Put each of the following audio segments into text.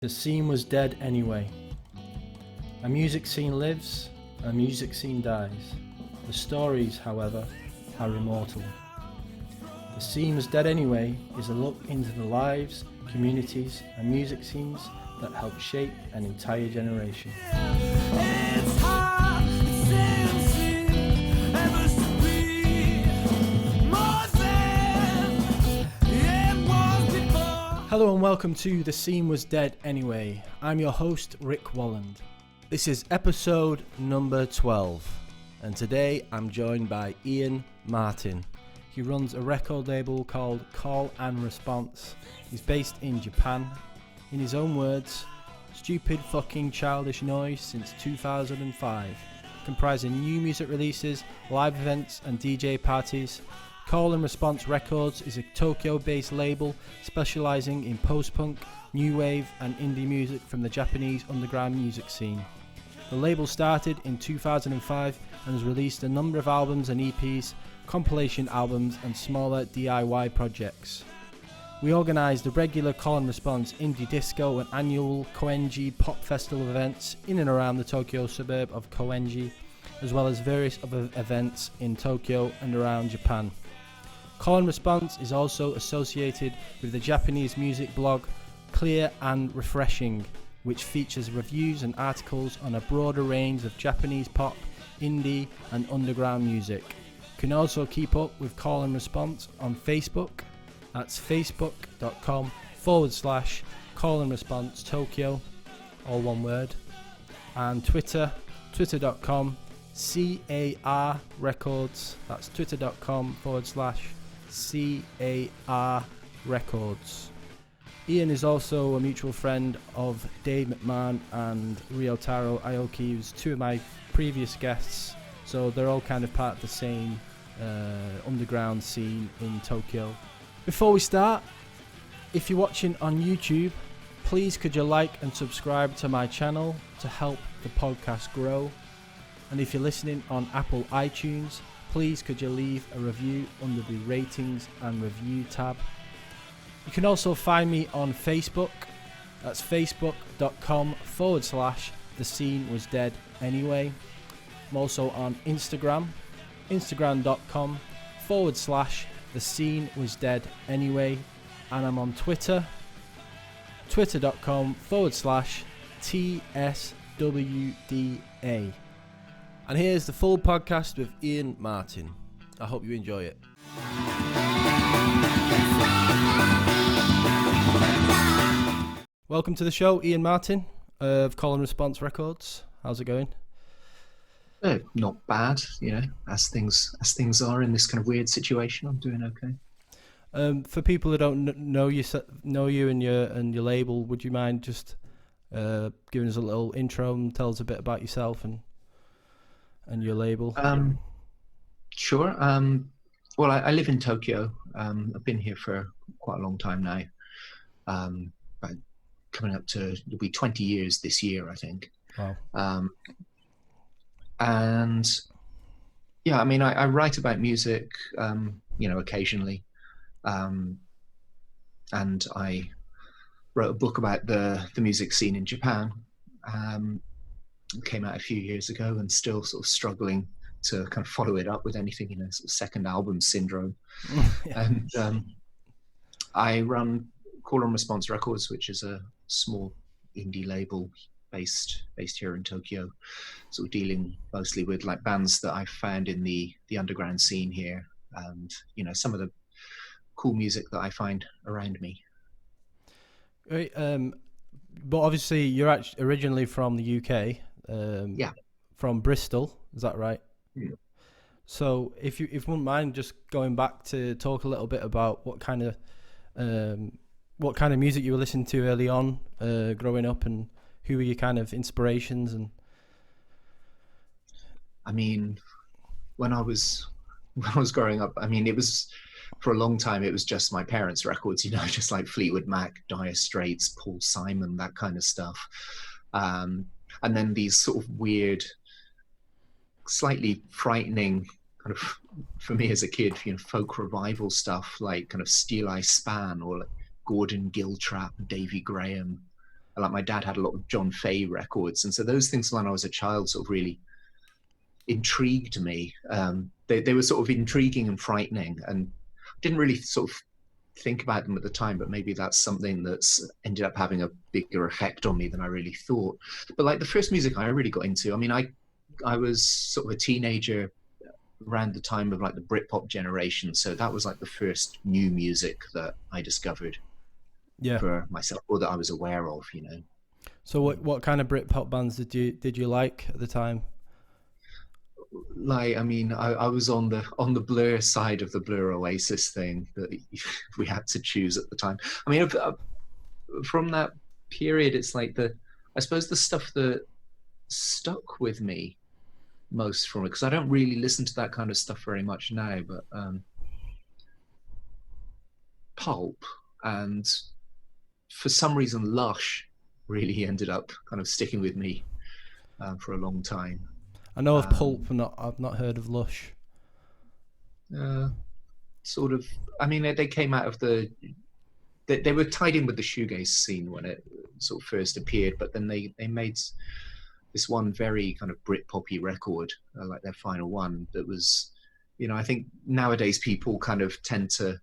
The scene was dead anyway. A music scene lives, a music scene dies. The stories, however, are immortal. The scene was dead anyway is a look into the lives, communities and music scenes that help shape an entire generation. Hello and welcome to The Scene Was Dead Anyway. I'm your host, Rik Wolland. This is episode number 12, and today I'm joined by Ian Martin. He runs a record label called Call and Response. He's based in Japan. In his own words, stupid fucking childish noise since 2005, comprising new music releases, live events and DJ parties. Call and Response Records is a Tokyo-based label specialising in post-punk, new wave and indie music from the Japanese underground music scene. The label started in 2005 and has released a number of albums and EPs, compilation albums and smaller DIY projects. We organise the regular Call and Response Indie Disco and annual Koenji Pop Festival events in and around the Tokyo suburb of Koenji, as well as various other events in Tokyo and around Japan. Call and Response is also associated with the Japanese music blog Clear and Refreshing, which features reviews and articles on a broader range of Japanese pop, indie and underground music. You can also keep up with Call and Response on Facebook. That's facebook.com/Call and Response Tokyo, all one word. And Twitter, twitter.com CAR Records. That's twitter.com/CAR Records. Ian is also a mutual friend of Dave McMahon and Ryotaro Aoki, who's two of my previous guests, so they're all kind of part of the same underground scene in Tokyo. Before we start, if you're watching on YouTube, please could you like and subscribe to my channel to help the podcast grow, and if you're listening on Apple iTunes, please could you leave a review under the ratings and review tab. You can also find me on Facebook. That's facebook.com/The Scene Was Dead Anyway. I'm also on Instagram, instagram.com/The Scene Was Dead Anyway. And I'm on Twitter, twitter.com/TSWDA. And here's the full podcast with Ian Martin. I hope you enjoy it. Welcome to the show, Ian Martin of Call and Response Records. How's it going? Not bad, as things are in this kind of weird situation. I'm doing okay. For people who don't know you and your label, would you mind just giving us a little intro and tell us a bit about yourself and your label? Sure. Well, I live in Tokyo. I've been here for quite a long time now. Coming up to, it'll be 20 years this year, I think. Wow. And yeah, I mean, I write about music, occasionally. And I wrote a book about the music scene in Japan. It came out a few years ago and still sort of struggling to kind of follow it up with anything, sort of second album syndrome. Yeah. And I run Call and Response Records, which is a small indie label based here in Tokyo, sort of dealing mostly with like bands that I've found in the underground scene here, and some of the cool music that I find around me. Right, but obviously you're actually originally from the UK. Yeah. From Bristol, is that right? Yeah. So if you wouldn't mind just going back to talk a little bit about what kind of music you were listening to early on, growing up, and who were your kind of inspirations? And I mean, when I was growing up, I mean, it was for a long time it was just my parents' records, just like Fleetwood Mac, Dire Straits, Paul Simon, that kind of stuff. And then these sort of weird, slightly frightening kind of, for me as a kid, folk revival stuff like kind of Steel Eye Span or like Gordon Giltrap, Davy Graham, like my dad had a lot of John Fay records, and so those things when I was a child sort of really intrigued me. They were sort of intriguing and frightening, and didn't really sort of think about them at the time, but maybe that's something that's ended up having a bigger effect on me than I really thought. But like the first music I really got into, I mean, I was sort of a teenager around the time of like the Britpop generation, so that was like the first new music that I discovered for myself, or that I was aware of, you know. So what kind of Britpop bands did you like at the time? Like, I mean, I was on the Blur side of the Blur Oasis thing that we had to choose at the time. I mean, from that period, it's like I suppose the stuff that stuck with me most from it, because I don't really listen to that kind of stuff very much now, but Pulp and for some reason Lush really ended up kind of sticking with me for a long time. I know of Pulp, I've not heard of Lush. Sort of, I mean, they came out of they were tied in with the shoegaze scene when it sort of first appeared, but then they made this one very kind of Britpoppy record, like their final one, that was, you know, I think nowadays people kind of tend to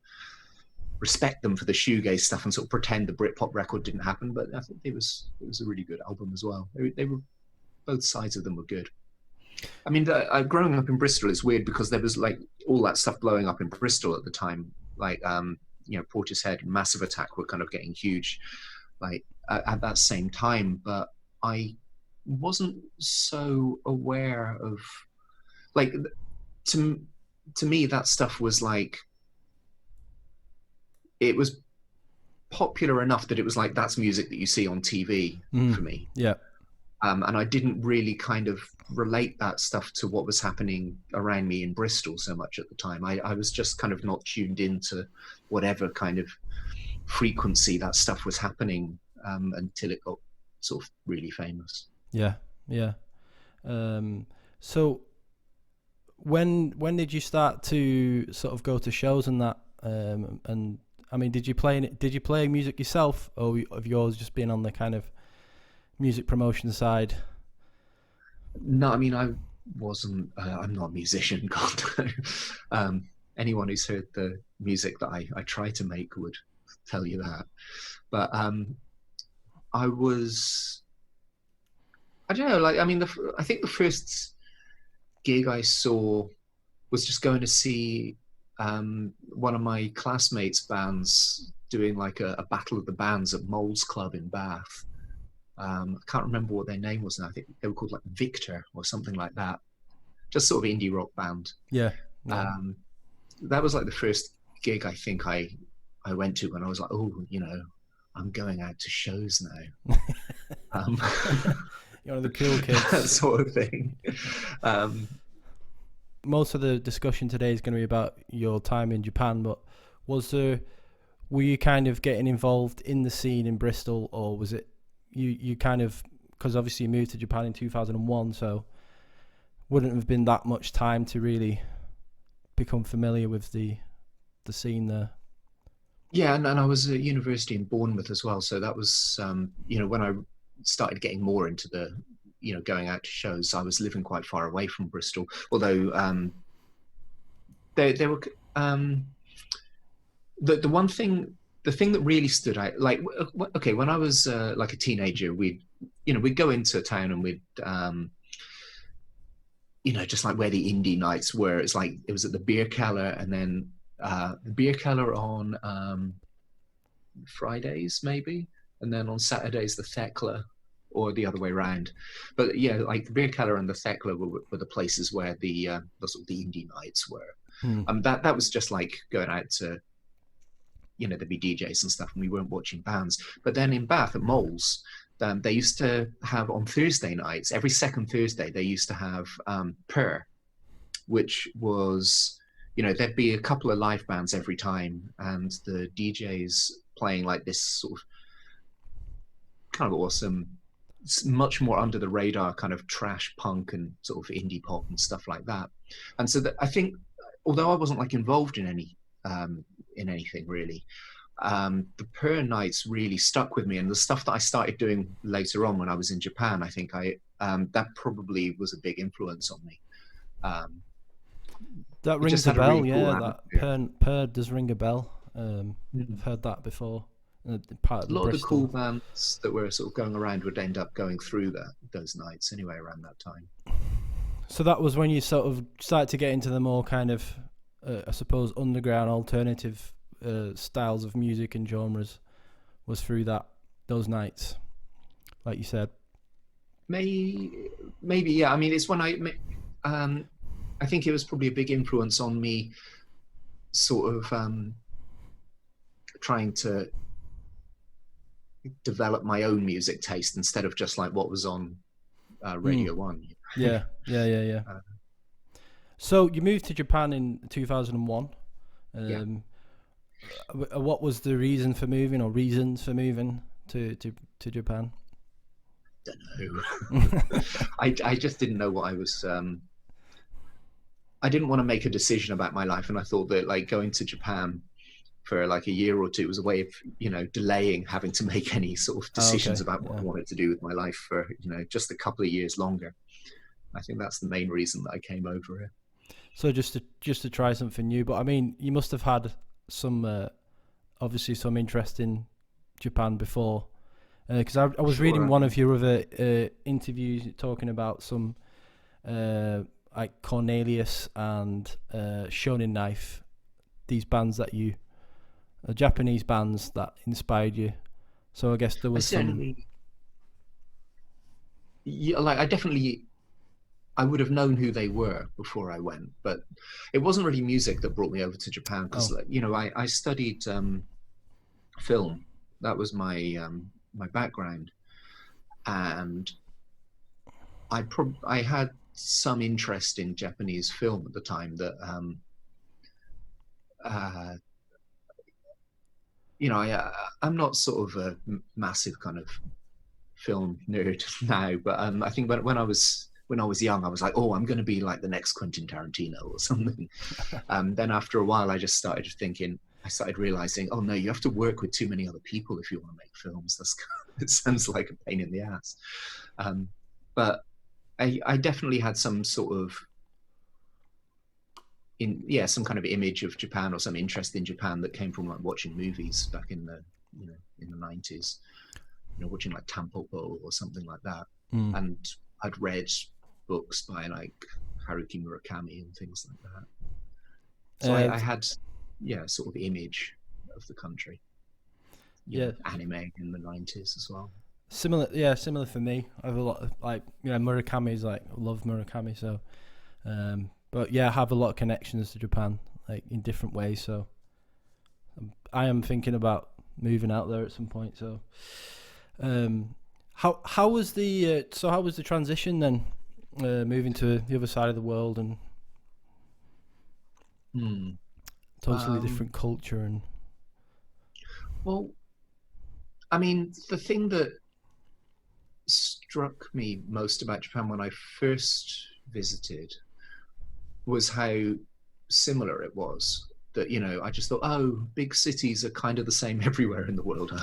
respect them for the shoegaze stuff and sort of pretend the Britpop record didn't happen, but I think it was a really good album as well. They were, both sides of them were good. I mean, growing up in Bristol is weird because there was like all that stuff blowing up in Bristol at the time, like you know, Portishead and Massive Attack were kind of getting huge, like at that same time. But I wasn't so aware of, like, to me that stuff was like, it was popular enough that it was like, that's music that you see on TV for me. Yeah. And I didn't really kind of relate that stuff to what was happening around me in Bristol so much at the time. I was just kind of not tuned into whatever kind of frequency that stuff was happening until it got sort of really famous. Yeah. So when did you start to sort of go to shows and that? And I mean, did you play music yourself, or have yours just been on the kind of music promotion side? No, I mean, I wasn't, I'm not a musician, God. Anyone who's heard the music that I try to make would tell you that. But I don't know, like, I mean, I think the first gig I saw was just going to see one of my classmates' bands doing like a battle of the bands at Mole's Club in Bath. I can't remember what their name was now. I think they were called like Victor or something like that. Just sort of indie rock band. Yeah. That was like the first gig I think I went to when I was like, oh, you know, I'm going out to shows now. You're one of the cool kids. That sort of thing. Most of the discussion today is going to be about your time in Japan, but were you kind of getting involved in the scene in Bristol, or was it you kind of, because obviously you moved to Japan in 2001, so wouldn't have been that much time to really become familiar with the scene there? Yeah, and I was at university in Bournemouth as well, so that was you know, when I started getting more into the, you know, going out to shows, I was living quite far away from Bristol, although there were the thing that really stood out, like, okay, when I was like a teenager, we'd go into town and we'd you know, just like where the indie nights were. It's like it was at the Beer Keller, and then the Beer Keller on Fridays maybe, and then on Saturdays the Thekla, or the other way around. But yeah, like the Beer Keller and the Thekla were the places where the sort of the indie nights were. That was just like going out to, you know, there'd be DJs and stuff, and we weren't watching bands. But then in Bath at Mole's, they used to have on Thursday nights, every second Thursday, they used to have Per, which was, you know, there'd be a couple of live bands every time, and the DJs playing like this sort of kind of awesome, much more under the radar kind of trash punk and sort of indie pop and stuff like that. And so that, I think, although I wasn't like involved in anything really, the Per nights really stuck with me, and the stuff that I started doing later on when I was in Japan, I think that probably was a big influence on me. That It just rings a had a bell, really cool yeah. That atmosphere. Per does ring a bell. I've heard that before. Part of A the lot of the Bristol. cool bands that were sort of going around would end up going through those nights anyway around that time. So that was when you sort of started to get into the more kind of, I suppose, underground alternative styles of music and genres. Was through those nights, like you said. Maybe, yeah. I mean, it's when I think it was probably a big influence on me, sort of trying to develop my own music taste instead of just like what was on Radio 1. Yeah. So you moved to Japan in 2001. Yeah. What was the reason for moving, or reasons for moving to Japan? Don't know. I just didn't know what I was. I didn't want to make a decision about my life, and I thought that like going to Japan for like a year or two was a way of, delaying having to make any sort of decisions about what I wanted to do with my life for, just a couple of years longer. I think that's the main reason that I came over here. So just to try something new. But I mean, you must have had some, obviously some interest in Japan before, because I was reading one of your other interviews talking about some like Cornelius and Shonen Knife, these bands that Japanese bands that inspired you. So I guess there was some. Yeah, like I would have known who they were before I went, but it wasn't really music that brought me over to Japan because, I studied film. That was my my background, and I had some interest in Japanese film at the time that I'm not sort of a massive kind of film nerd now, but I think when I was young, I was like, oh, I'm going to be like the next Quentin Tarantino or something. Then after a while, I started realizing, oh no, you have to work with too many other people if you want to make films. It sounds like a pain in the ass. But I definitely had some sort of some kind of image of Japan or some interest in Japan that came from like watching movies back in the in the 90s, watching like Tampopo or something like that. And I'd read books by like Haruki Murakami and things like that. So I had sort of image of the country. Anime in the 90s as well. Similar for me. I have a lot of Murakami's I love Murakami, so but I have a lot of connections to Japan, like in different ways. So I am thinking about moving out there at some point. So how was the transition then, moving to the other side of the world and totally different culture and. Well, I mean, the thing that struck me most about Japan when I first visited was how similar it was. That, I just thought, oh, big cities are kind of the same everywhere in the world,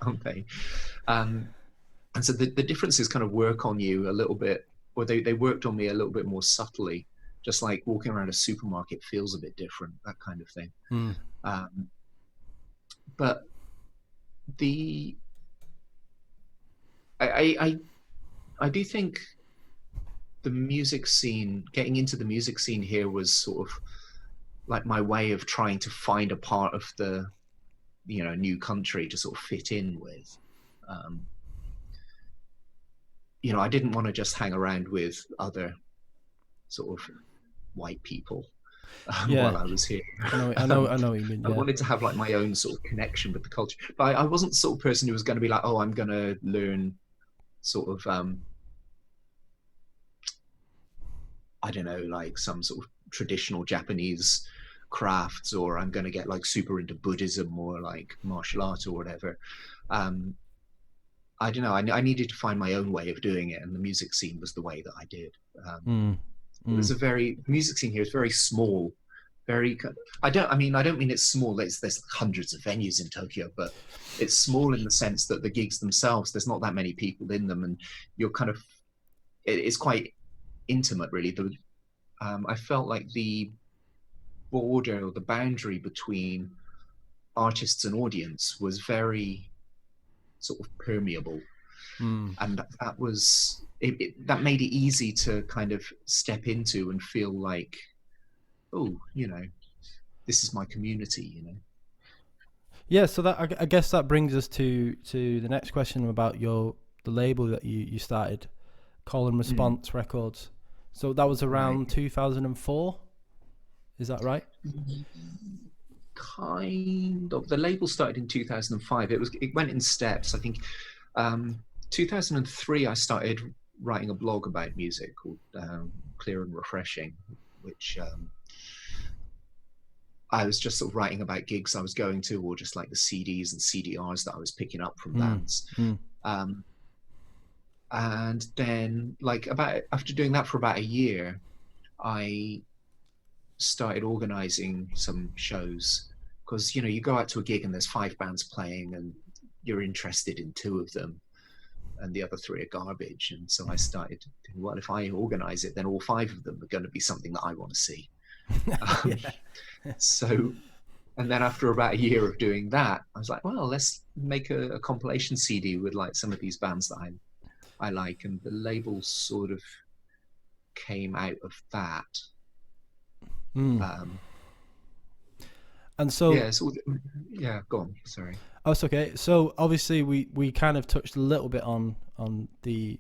aren't they? And so the differences kind of work on you a little bit, or they worked on me a little bit more subtly, just like walking around a supermarket feels a bit different, that kind of thing. But I do think the music scene, getting into the music scene here was sort of like my way of trying to find a part of the, new country to sort of fit in with. I didn't want to just hang around with other sort of white people while I was here. I know what you mean. Yeah. I wanted to have like my own sort of connection with the culture, but I wasn't the sort of person who was going to be like, oh, I'm going to learn sort of, I don't know, like some sort of traditional Japanese crafts, or I'm going to get like super into Buddhism or like martial art or whatever. I don't know. I needed to find my own way of doing it, and the music scene was the way that I did. It was the music scene here is very small, very. I don't mean it's small. There's hundreds of venues in Tokyo, but it's small in the sense that the gigs themselves, there's not that many people in them, and you're kind of, it's quite intimate, really. I felt like the border or the boundary between artists and audience was very sort of permeable, and that was that made it easy to kind of step into and feel like, oh, this is my community. Yeah, so that I guess that brings us to the next question about the label that you started, Call and Response Records. So that was around 2004, is that right? Kind of. The label started in 2005. It went in steps. I think 2003 I started writing a blog about music called Clear and Refreshing, which I was just sort of writing about gigs I was going to, or just like the CDs and CDRs that I was picking up from bands. And then, like, after doing that for about a year, I started organizing some shows, because you go out to a gig and there's 5 bands playing and you're interested in 2 of them and the other 3 are garbage. And so I started thinking, well, if I organize it, then all 5 of them are going to be something that I want to see. So, and then after about a year of doing that, I was like, well, let's make a compilation CD with like some of these bands that I like, and the label sort of came out of that. And so go on, sorry. Oh, it's okay. So obviously we kind of touched a little bit on the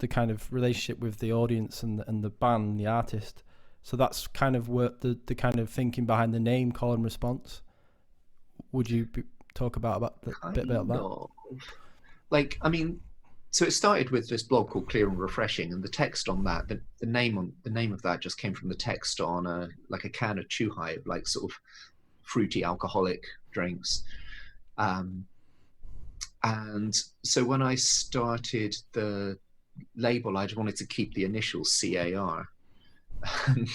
kind of relationship with the audience and the band, the artist. So that's kind of what the kind of thinking behind the name Call and Response. Would you talk about a bit about that? Like, I mean, so it started with this blog called Clear and Refreshing, and the text on that, the name of that just came from the text on a can of Chuhai, like sort of fruity alcoholic drinks. And so when I started the label, I just wanted to keep the initials CAR. And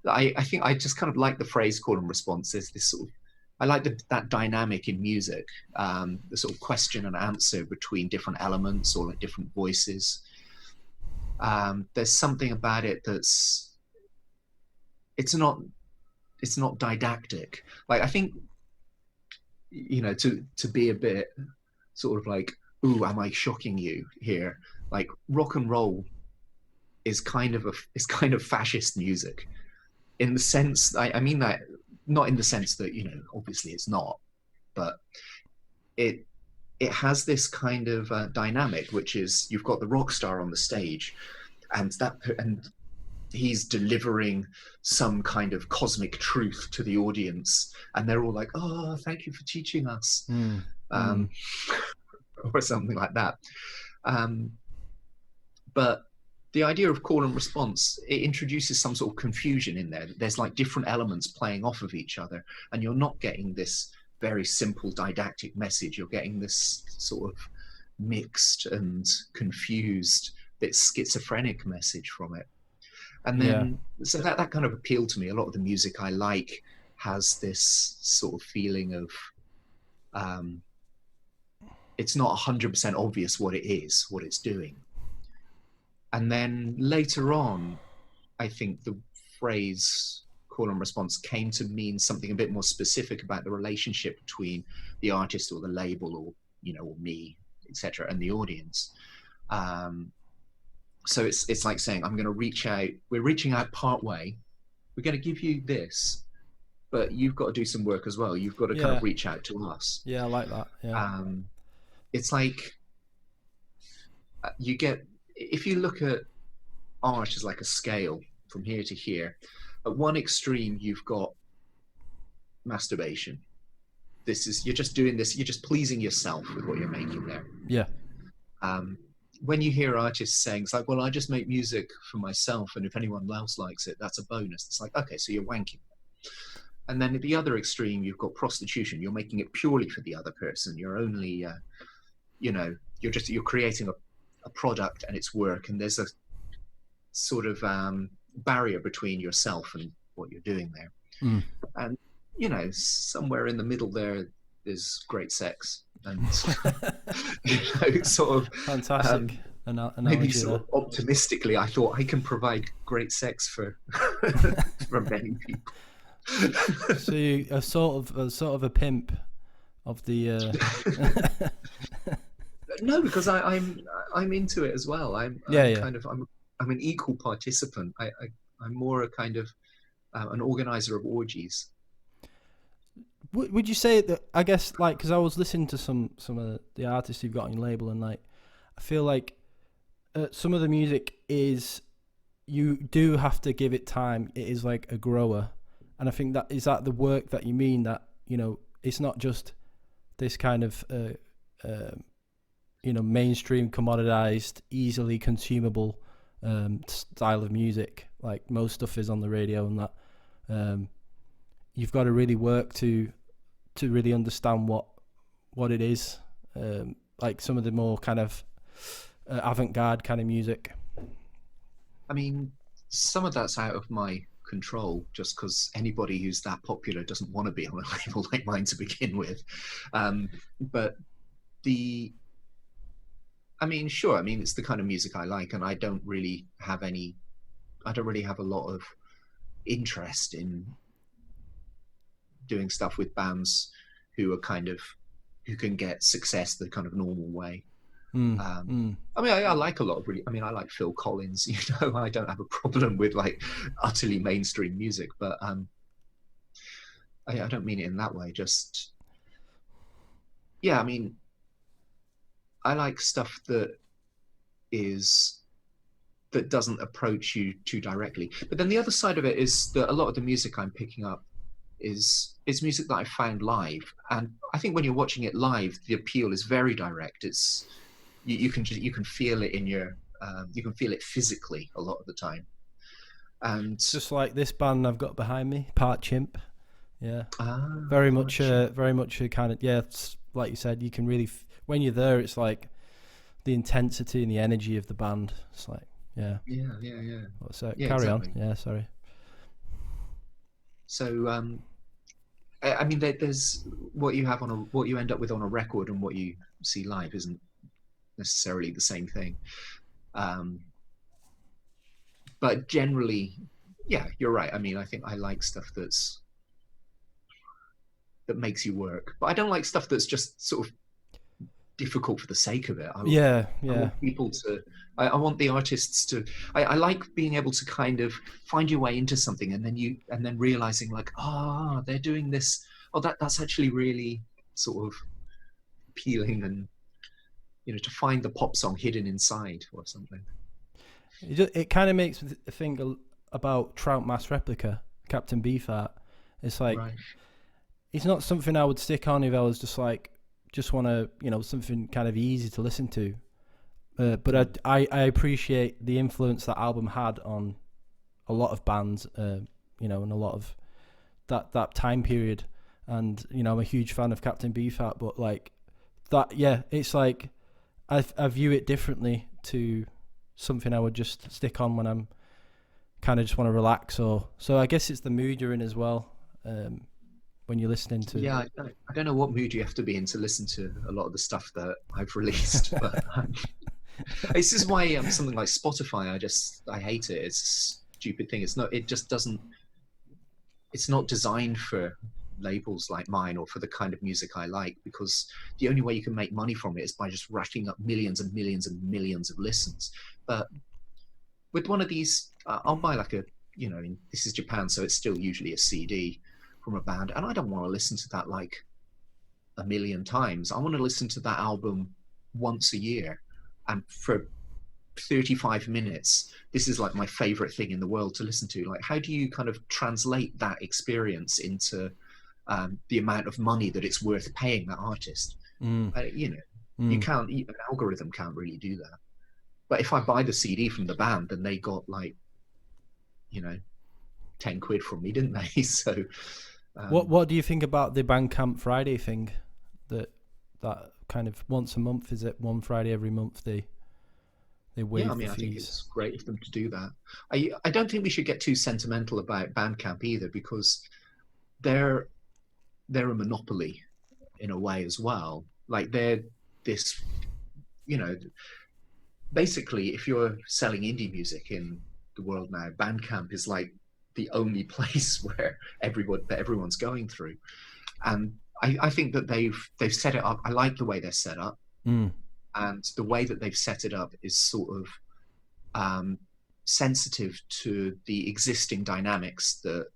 I think I just kind of like the phrase Call and Response. There's this sort of, I like that dynamic in music, the sort of question and answer between different elements or like different voices. There's something about it that's, it's not didactic. Like, I think, to be a bit sort of like, ooh, am I shocking you here? Like, rock and roll is kind of fascist music, in the sense, I mean that not in the sense that, obviously it's not, but it has this kind of dynamic, which is you've got the rock star on the stage, and he's delivering some kind of cosmic truth to the audience, and they're all like, oh, thank you for teaching us, or something like that. But the idea of Call and Response, it introduces some sort of confusion in there. There's like different elements playing off of each other, and you're not getting this very simple didactic message. You're getting this sort of mixed and confused, bit schizophrenic message from it. And then, so that kind of appealed to me. A lot of the music I like has this sort of feeling of, it's not 100% obvious what it is, what it's doing. And then later on, I think the phrase Call and Response came to mean something a bit more specific about the relationship between the artist or the label, or, or me, etc., and the audience. So it's like saying, I'm going to reach out. We're reaching out part way. We're going to give you this, but you've got to do some work as well. You've got to kind of reach out to us. Yeah, I like that. Yeah. It's like if you look at art as like a scale from here to here, at one extreme you've got masturbation. You're just doing this, you're just pleasing yourself with what you're making there. Yeah. When you hear artists saying, it's like, well, I just make music for myself, and if anyone else likes it, that's a bonus. It's like, okay, so you're wanking. And then at the other extreme, you've got prostitution. You're making it purely for the other person. You're only, you're creating a product and its work, and there's a sort of barrier between yourself what you're doing there. Mm. And somewhere in the middle there is great sex, and sort of Fantastic. Maybe Analogy sort of optimistically, I thought I can provide great sex for for many people. So you are sort of a pimp of the. No, because I'm into it as well. I'm an equal participant. I'm more a kind of an organizer of orgies. Would you say that? I guess like because I was listening to some of the artists you've got on your label, and like I feel like some of the music is you do have to give it time. It is like a grower, and I think that is that the work that you mean, that it's not just this kind of mainstream commoditized, easily consumable style of music like most stuff is on the radio, and that you've got to really work to really understand what it is, like some of the more kind of avant-garde kind of music. I mean, some of that's out of my control, just because anybody who's that popular doesn't want to be on a label like mine to begin with. But sure, it's the kind of music I like, and I don't really have a lot of interest in doing stuff with bands who can get success the kind of normal way. I like a lot of I like Phil Collins, I don't have a problem with like utterly mainstream music, but I don't mean it in that way. Just, I like stuff that doesn't approach you too directly. But then the other side of it is that a lot of the music I'm picking up is music that I found live, and I think when you're watching it live, the appeal is very direct. It's you can feel it in your you can feel it physically a lot of the time. And just like this band I've got behind me, Part Chimp, very much a kind of it's like you said, you can really when you're there, it's like the intensity and the energy of the band. It's like So carry on. Yeah, sorry. So there's what you end up with on a record and what you see live isn't necessarily the same thing. But generally, you're right. I think I like stuff that makes you work, but I don't like stuff that's just sort of difficult for the sake of it. I want people to. I want the artists to. I like being able to kind of find your way into something, and then realizing like, they're doing this. Oh, that's actually really sort of appealing, and to find the pop song hidden inside or something. It kind of makes me think about Trout Mass Replica, Captain Beefheart. It's like it's not something I would stick on if I was just want to something kind of easy to listen to. But I appreciate the influence that album had on a lot of bands, and a lot of that time period. And I'm a huge fan of Captain Beefheart, but like that, it's like I view it differently to something I would just stick on when I'm kind of just want to relax. So I guess it's the mood you're in as well. When you're listening to I don't know what mood you have to be in to listen to a lot of the stuff that I've released, but this is why something like Spotify, I hate it. It's a stupid thing. It's not designed for labels like mine or for the kind of music I like, because the only way you can make money from it is by just racking up millions and millions and millions of listens. But with one of these, I'll buy like this is Japan, so it's still usually a CD from a band, and I don't want to listen to that like a million times. I want to listen to that album once a year, and for 35 minutes, this is like my favorite thing in the world to listen to. Like, how do you kind of translate that experience into the amount of money that it's worth paying that artist? You can't, an algorithm can't really do that. But if I buy the CD from the band, then they got like 10 quid from me, didn't they? So what do you think about the Bandcamp Friday thing? That kind of once a month, is it one Friday every month they they Yeah, I waive the mean, I think fees. it's great of them to do that. I don't think we should get too sentimental about Bandcamp either, because they're a monopoly in a way as well. Like they're this, you know, basically, if you're selling indie music in the world now, Bandcamp is like the only place where everyone's going through. And I think that they've set it up. I like the way they're set up, and the way that they've set it up is sort of sensitive to the existing dynamics that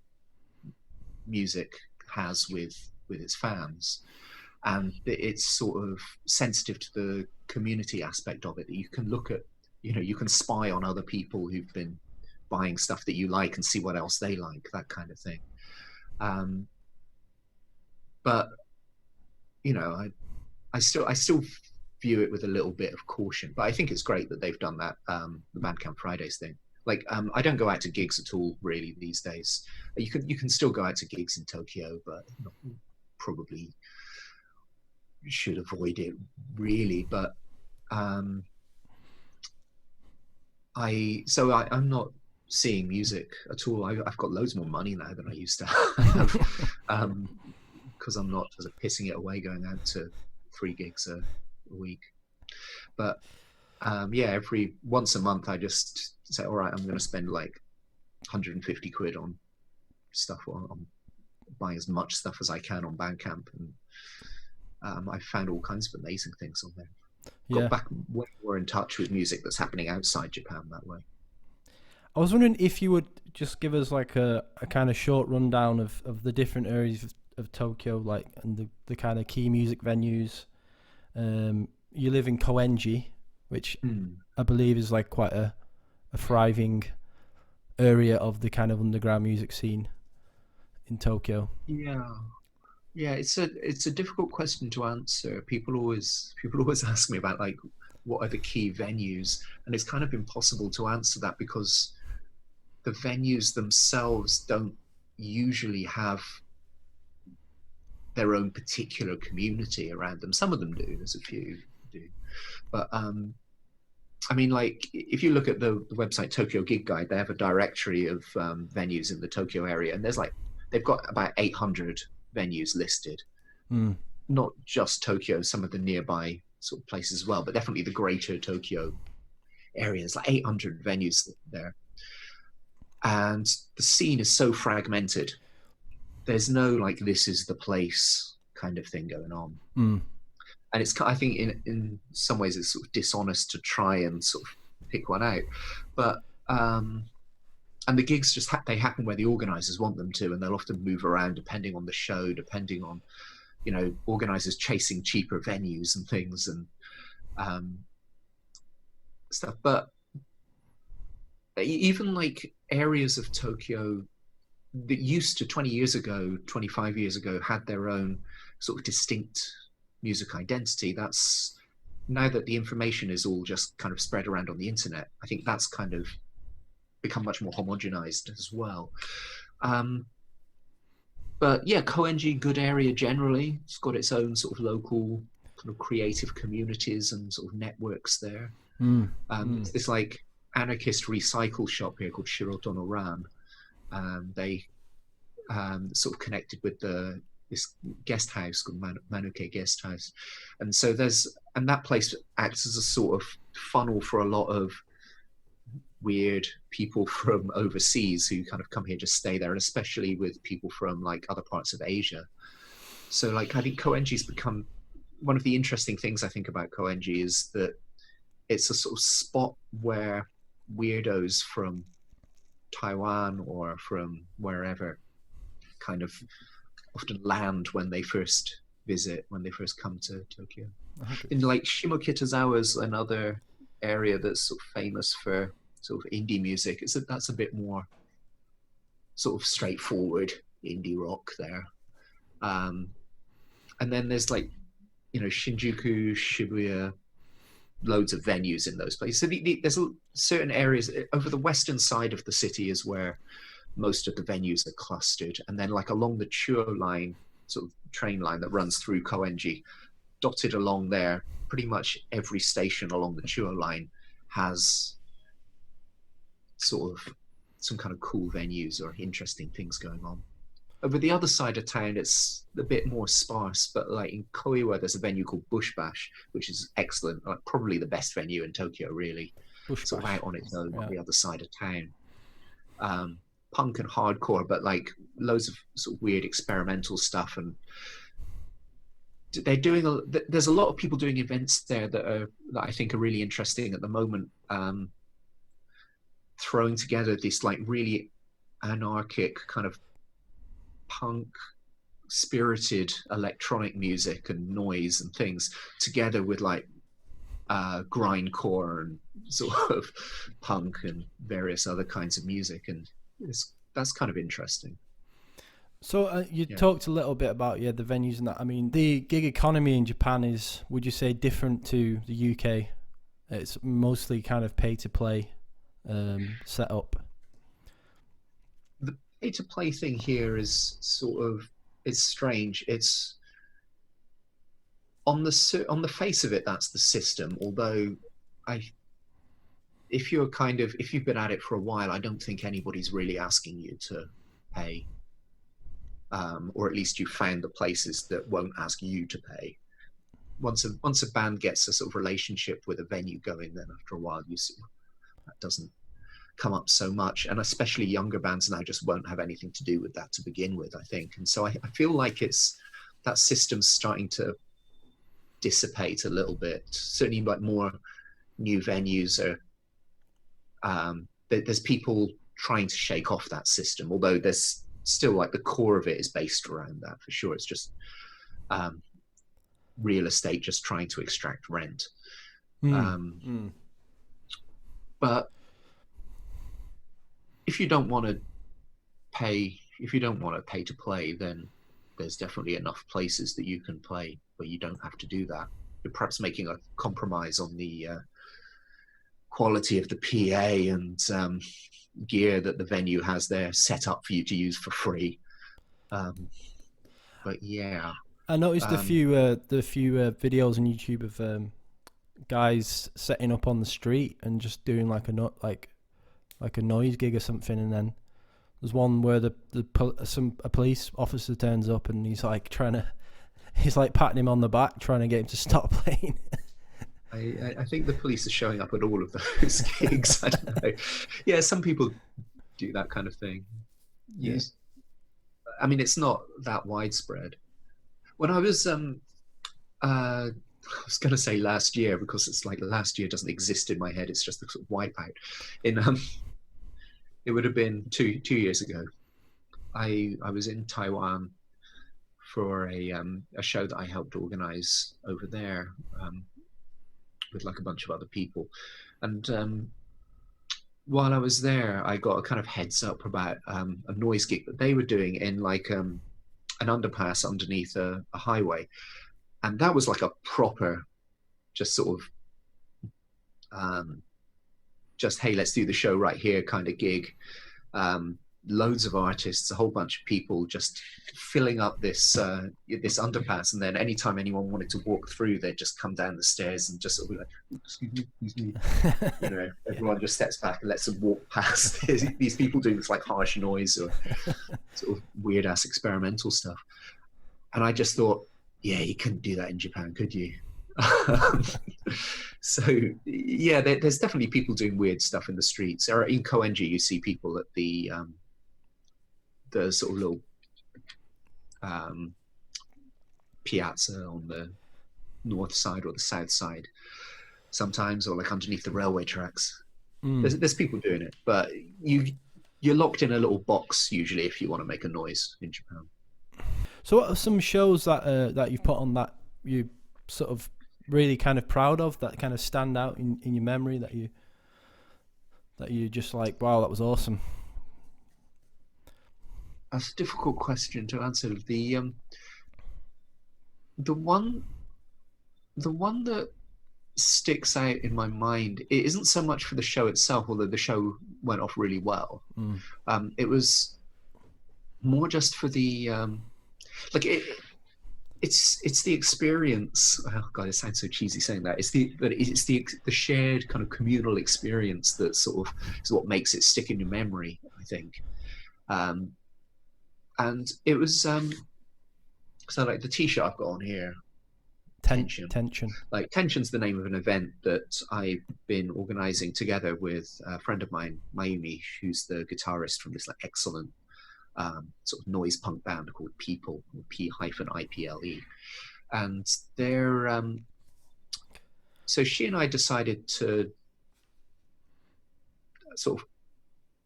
music has with its fans, and it's sort of sensitive to the community aspect of it, that you can look at, you can spy on other people who've been buying stuff that you like and see what else they like, that kind of thing. But I still view it with a little bit of caution, but I think it's great that they've done that, the Bandcamp Fridays thing. Like, I don't go out to gigs at all really these days. You can still go out to gigs in Tokyo, but probably should avoid it really. But I'm not seeing music at all. I've got loads more money now than I used to have, because I'm not sort of pissing it away going out to 3 gigs a week. But every once a month I just say, all right, I'm going to spend like 150 quid on stuff, on buying as much stuff as I can on Bandcamp, and I found all kinds of amazing things on there. Got back way more in touch with music that's happening outside Japan that way. I was wondering if you would just give us like a kind of short rundown of the different areas of Tokyo, like, and the kind of key music venues. You live in Koenji, which I believe is like quite a thriving area of the kind of underground music scene in Tokyo. Yeah, it's a difficult question to answer. People always ask me about, like, what are the key venues, and it's kind of impossible to answer that, because the venues themselves don't usually have their own particular community around them. Some of them do. There's a few do, but I mean, like, if you look at the website Tokyo Gig Guide, they have a directory of venues in the Tokyo area, and they've got about 800 venues listed. Not just Tokyo, some of the nearby sort of places as well, but definitely the greater Tokyo area. There's like 800 venues there, and the scene is so fragmented. There's no like, this is the place kind of thing going on. And it's, I think in some ways it's sort of dishonest to try and sort of pick one out, but and the gigs just they happen where the organisers want them to, and they'll often move around depending on the show, depending on, organisers chasing cheaper venues and things and stuff. But even like areas of Tokyo that used to 20 years ago, 25 years ago, had their own sort of distinct music identity. That's, now that the information is all just kind of spread around on the internet, I think that's kind of become much more homogenized as well. But yeah, Koenji, good area generally. It's got its own sort of local kind of creative communities and sort of networks there. It's this like anarchist recycle shop here called Shiroto no Ran. They sort of connected with this guest house called Manuke Guest House, and so that place acts as a sort of funnel for a lot of weird people from overseas who kind of come here to stay there, and especially with people from like other parts of Asia. So like, I think Koenji's become one of the interesting things I think about Koenji is that it's a sort of spot where weirdos from Taiwan or from wherever kind of often land when they first come to Tokyo. In like Shimokitazawa's another area that's sort of famous for sort of indie music. That's a bit more sort of straightforward indie rock there. And then there's like, Shinjuku, Shibuya, loads of venues in those places. So there's certain areas over the western side of the city is where most of the venues are clustered, and then like along the Chuo line, sort of train line that runs through Koenji, dotted along there, pretty much every station along the Chuo line has sort of some kind of cool venues or interesting things going on. Over the other side of town, it's a bit more sparse, but like in Koiwa, there's a venue called Bush Bash, which is excellent, like probably the best venue in Tokyo, really. Bush sort Bash. of out on its own, Yeah. on the other side of town. Punk and hardcore, but like loads of sort of weird experimental stuff. And they're doing there's a lot of people doing events there that I think are really interesting at the moment. Throwing together this like really anarchic kind of punk spirited electronic music and noise and things together with like grindcore and sort of punk and various other kinds of music, and that's kind of interesting. So you talked a little bit about the venues and that. I mean, the gig economy in Japan is, would you say, different to the UK? It's mostly kind of pay to play set up. The pay to play thing here is sort of, it's strange. It's on the face of it, that's the system. Although if you've been at it for a while, I don't think anybody's really asking you to pay, or at least you found the places that won't ask you to pay. Once a band gets a sort of relationship with a venue going, then after a while that doesn't come up so much, and especially younger bands now just won't have anything to do with that to begin with, I think. And so I feel like that system's starting to dissipate a little bit. Certainly like more new venues are there's people trying to shake off that system, although there's still like the core of it is based around that for sure. It's just real estate just trying to extract rent. But if you don't want to pay to play, then there's definitely enough places that you can play where you don't have to do that. You're perhaps making a compromise on the quality of the PA and gear that the venue has there set up for you to use for free. But yeah, I noticed a few videos on YouTube of guys setting up on the street and just doing like a noise gig or something, and then there's one where a police officer turns up and he's like patting him on the back, trying to get him to stop playing. I think the police are showing up at all of those gigs. I don't know. Yeah, some people do that kind of thing. Yes. I mean, it's not that widespread. When I was I was going to say last year, because it's like last year doesn't exist in my head. It's just a sort of wipeout. It would have been two years ago. I was in Taiwan for a show that I helped organize over there with like a bunch of other people. And while I was there, I got a kind of heads up about a noise gig that they were doing in like an underpass underneath a highway. And that was like a proper, just sort of, just, hey, let's do the show right here kind of gig. Loads of artists, a whole bunch of people just filling up this underpass. And then anytime anyone wanted to walk through, they'd just come down the stairs and just sort of be like, excuse me. You know, everyone just steps back and lets them walk past. These people doing this like harsh noise or sort of weird ass experimental stuff. And I just thought, yeah, you couldn't do that in Japan, could you? So yeah, there's definitely people doing weird stuff in the streets. Or in Koenji, you see people at the sort of little piazza on the north side or the south side sometimes, or like underneath the railway tracks. There's people doing it, but you're locked in a little box usually if you want to make a noise in Japan. So what are some shows that you've put on that you sort of really kind of proud of, that kind of stand out in your memory, that you just like, wow, that was awesome? That's a difficult question to answer. The one that sticks out in my mind, it isn't so much for the show itself, although the show went off really well. It was more just for the it's the experience. Oh God, it sounds so cheesy saying that. It's the shared kind of communal experience that sort of is what makes it stick in your memory, I think. And it was so like the T-shirt I've got on here. Tension. Like Tension's the name of an event that I've been organising together with a friend of mine, Mayumi, who's the guitarist from this like excellent sort of noise punk band called People, P-IPLE. And they're so she and I decided to sort of,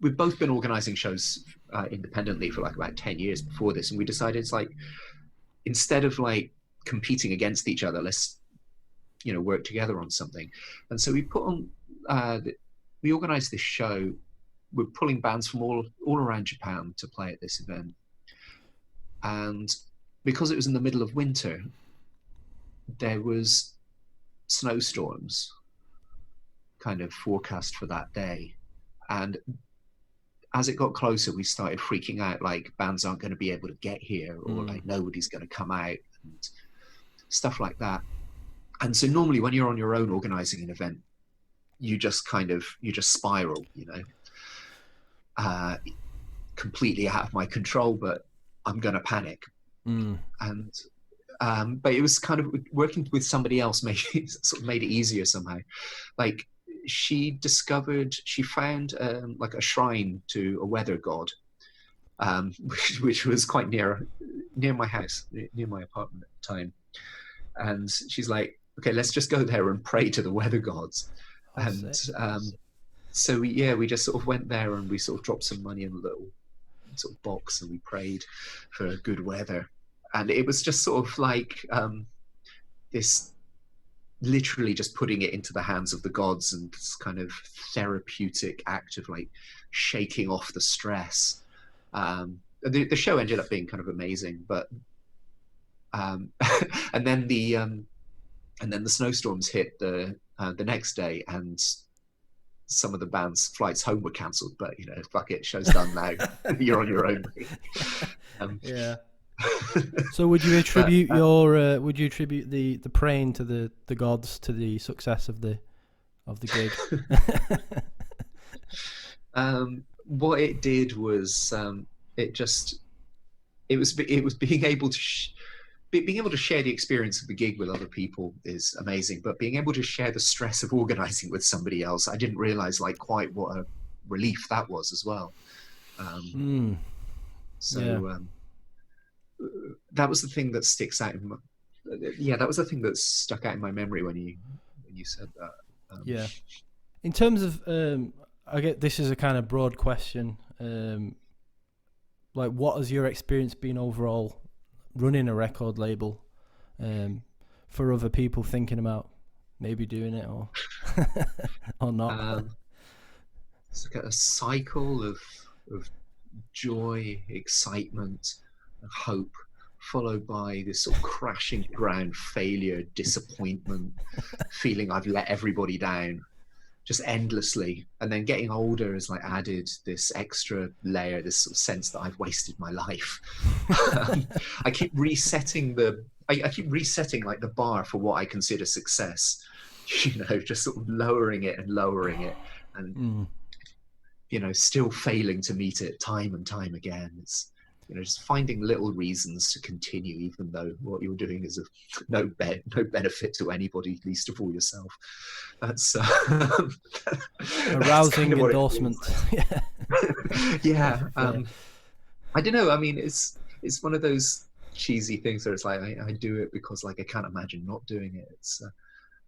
we've both been organising shows independently for like about 10 years before this, and we decided it's like, instead of like competing against each other, let's work together on something. And so we put on we organized this show. We're pulling bands from all around Japan to play at this event, and because it was in the middle of winter, there was snowstorms kind of forecast for that day. And as it got closer, we started freaking out, like bands aren't going to be able to get here, or like nobody's going to come out and stuff like that. And so normally when you're on your own organizing an event, you just spiral, completely out of my control, but I'm going to panic. And but it was kind of working with somebody else made it easier somehow. Like she found like a shrine to a weather god, which was quite near my house, near my apartment at the time. And she's like, okay, let's just go there and pray to the weather gods. So we just sort of went there and we sort of dropped some money in a little sort of box and we prayed for good weather. And it was just sort of like this, literally just putting it into the hands of the gods, and this kind of therapeutic act of like shaking off the stress. The show ended up being kind of amazing, but and then the snowstorms hit the next day, and some of the band's flights home were cancelled. But fuck it, show's done now. You're on your own. Yeah. So would you attribute the praying to the gods to the success of the gig? What it did was it was being able to being able to share the experience of the gig with other people is amazing, but being able to share the stress of organizing with somebody else, I didn't realize like quite what a relief that was as well. That was the thing that sticks out in that was the thing that stuck out in my memory when you said that. In terms of I get, this is a kind of broad question, like what has your experience been overall running a record label, for other people thinking about maybe doing it or or not? It's like a cycle of joy, excitement, hope, followed by this sort of crashing ground failure, disappointment, feeling I've let everybody down, just endlessly. And then getting older has like added this extra layer, this sort of sense that I've wasted my life. I keep resetting like the bar for what I consider success, just sort of lowering it, and still failing to meet it time and time again. It's just finding little reasons to continue, even though what you're doing is of no benefit to anybody, least of all yourself. That's a rousing kind of endorsement. Yeah. I don't know. I mean, it's one of those cheesy things where it's like I do it because like I can't imagine not doing it. It's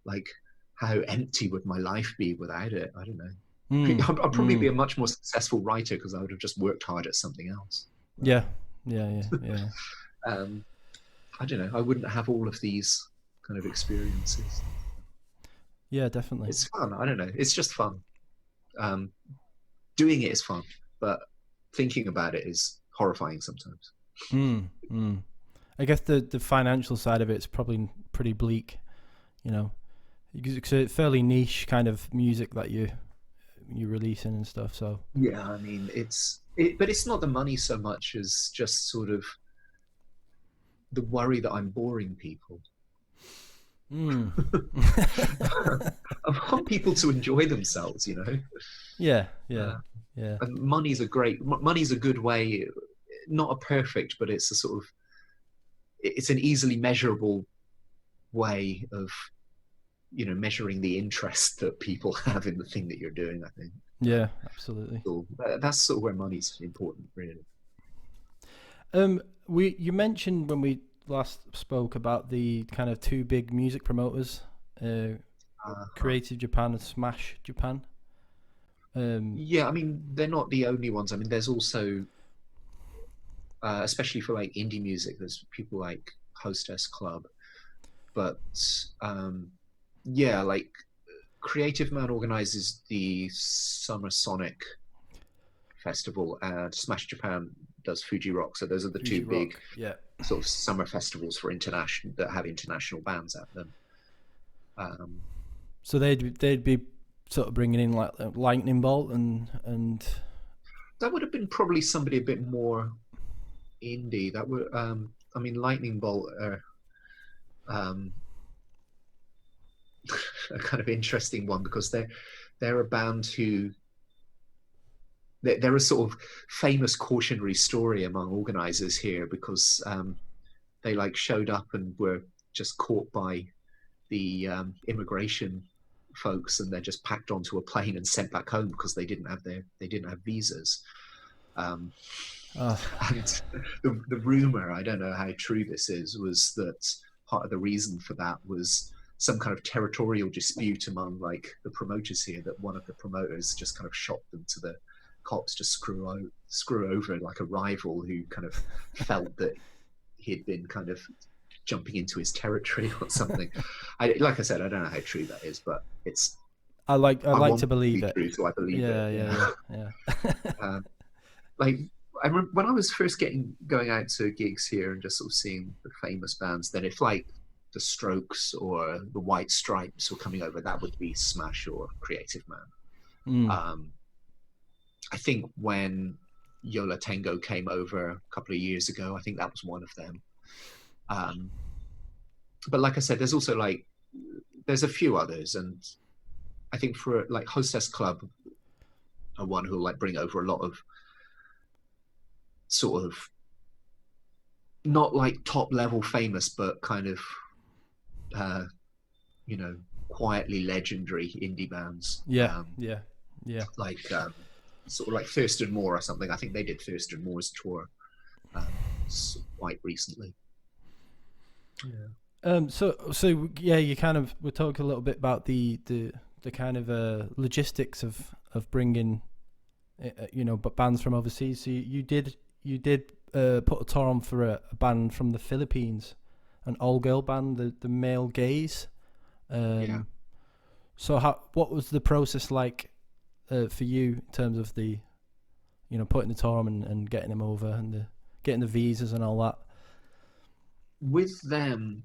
like how empty would my life be without it? I don't know. I'd probably be a much more successful writer because I would have just worked hard at something else. Yeah. I don't know. I wouldn't have all of these kind of experiences. Yeah, definitely. It's fun. I don't know. It's just fun. Doing it is fun, but thinking about it is horrifying sometimes. I guess the financial side of it's probably pretty bleak, because it's fairly niche kind of music that you're releasing and stuff. So yeah, I mean, but it's not the money so much as just sort of the worry that I'm boring people. Mm. I want people to enjoy themselves, you know. Yeah. And money's a good way, not a perfect, but it's a sort of, it's an easily measurable way of, you know, measuring the interest that people have in the thing that you're doing, I think. Yeah, absolutely. So that's sort of where money's important, really. You mentioned when we last spoke about the kind of two big music promoters, Creative Japan and Smash Japan. Yeah, I mean, they're not the only ones. I mean, there's also, especially for like indie music, there's people like Hostess Club, but yeah, like Creative Man organizes the Summer Sonic Festival, and Smash Japan does Fuji Rock. So those are the Fuji two Rock, big yeah, sort of summer festivals for international, that have international bands at them. So they'd be sort of bringing in like Lightning Bolt and that would have been probably somebody a bit more indie. That would I mean, Lightning Bolt are a kind of interesting one, because they're a band who, they're a sort of famous cautionary story among organizers here, because they like showed up and were just caught by the immigration folks, and they're just packed onto a plane and sent back home because they didn't have visas. And the rumor, I don't know how true this is, was that part of the reason for that was some kind of territorial dispute among like the promoters here, that one of the promoters just kind of shot them to the cops to screw over like a rival who kind of felt that he'd been kind of jumping into his territory or something. Like I said, I don't know how true that is, but it's. I like to believe it. True, so I believe it. Yeah. Like I remember when I was first going out to gigs here and just sort of seeing the famous bands. Then if like the Strokes or the White Stripes were coming over, that would be Smash or Creative Man. I think when Yola Tengo came over a couple of years ago, I think that was one of them. But like I said, there's a few others, and I think for like Hostess Club are one who'll like bring over a lot of sort of not like top level famous, but kind of you know, quietly legendary indie bands. Yeah. Like sort of like Thurston Moore or something. I think they did Thurston Moore's tour quite recently. Yeah. So yeah, you kind of, we're talking a little bit about the kind of logistics of bringing but bands from overseas. So you did put a tour on for a band from the Philippines, an all girl band, the Male Gaze. So what was the process like for you in terms of the putting the tour on and getting them over and getting the visas and all that? With them,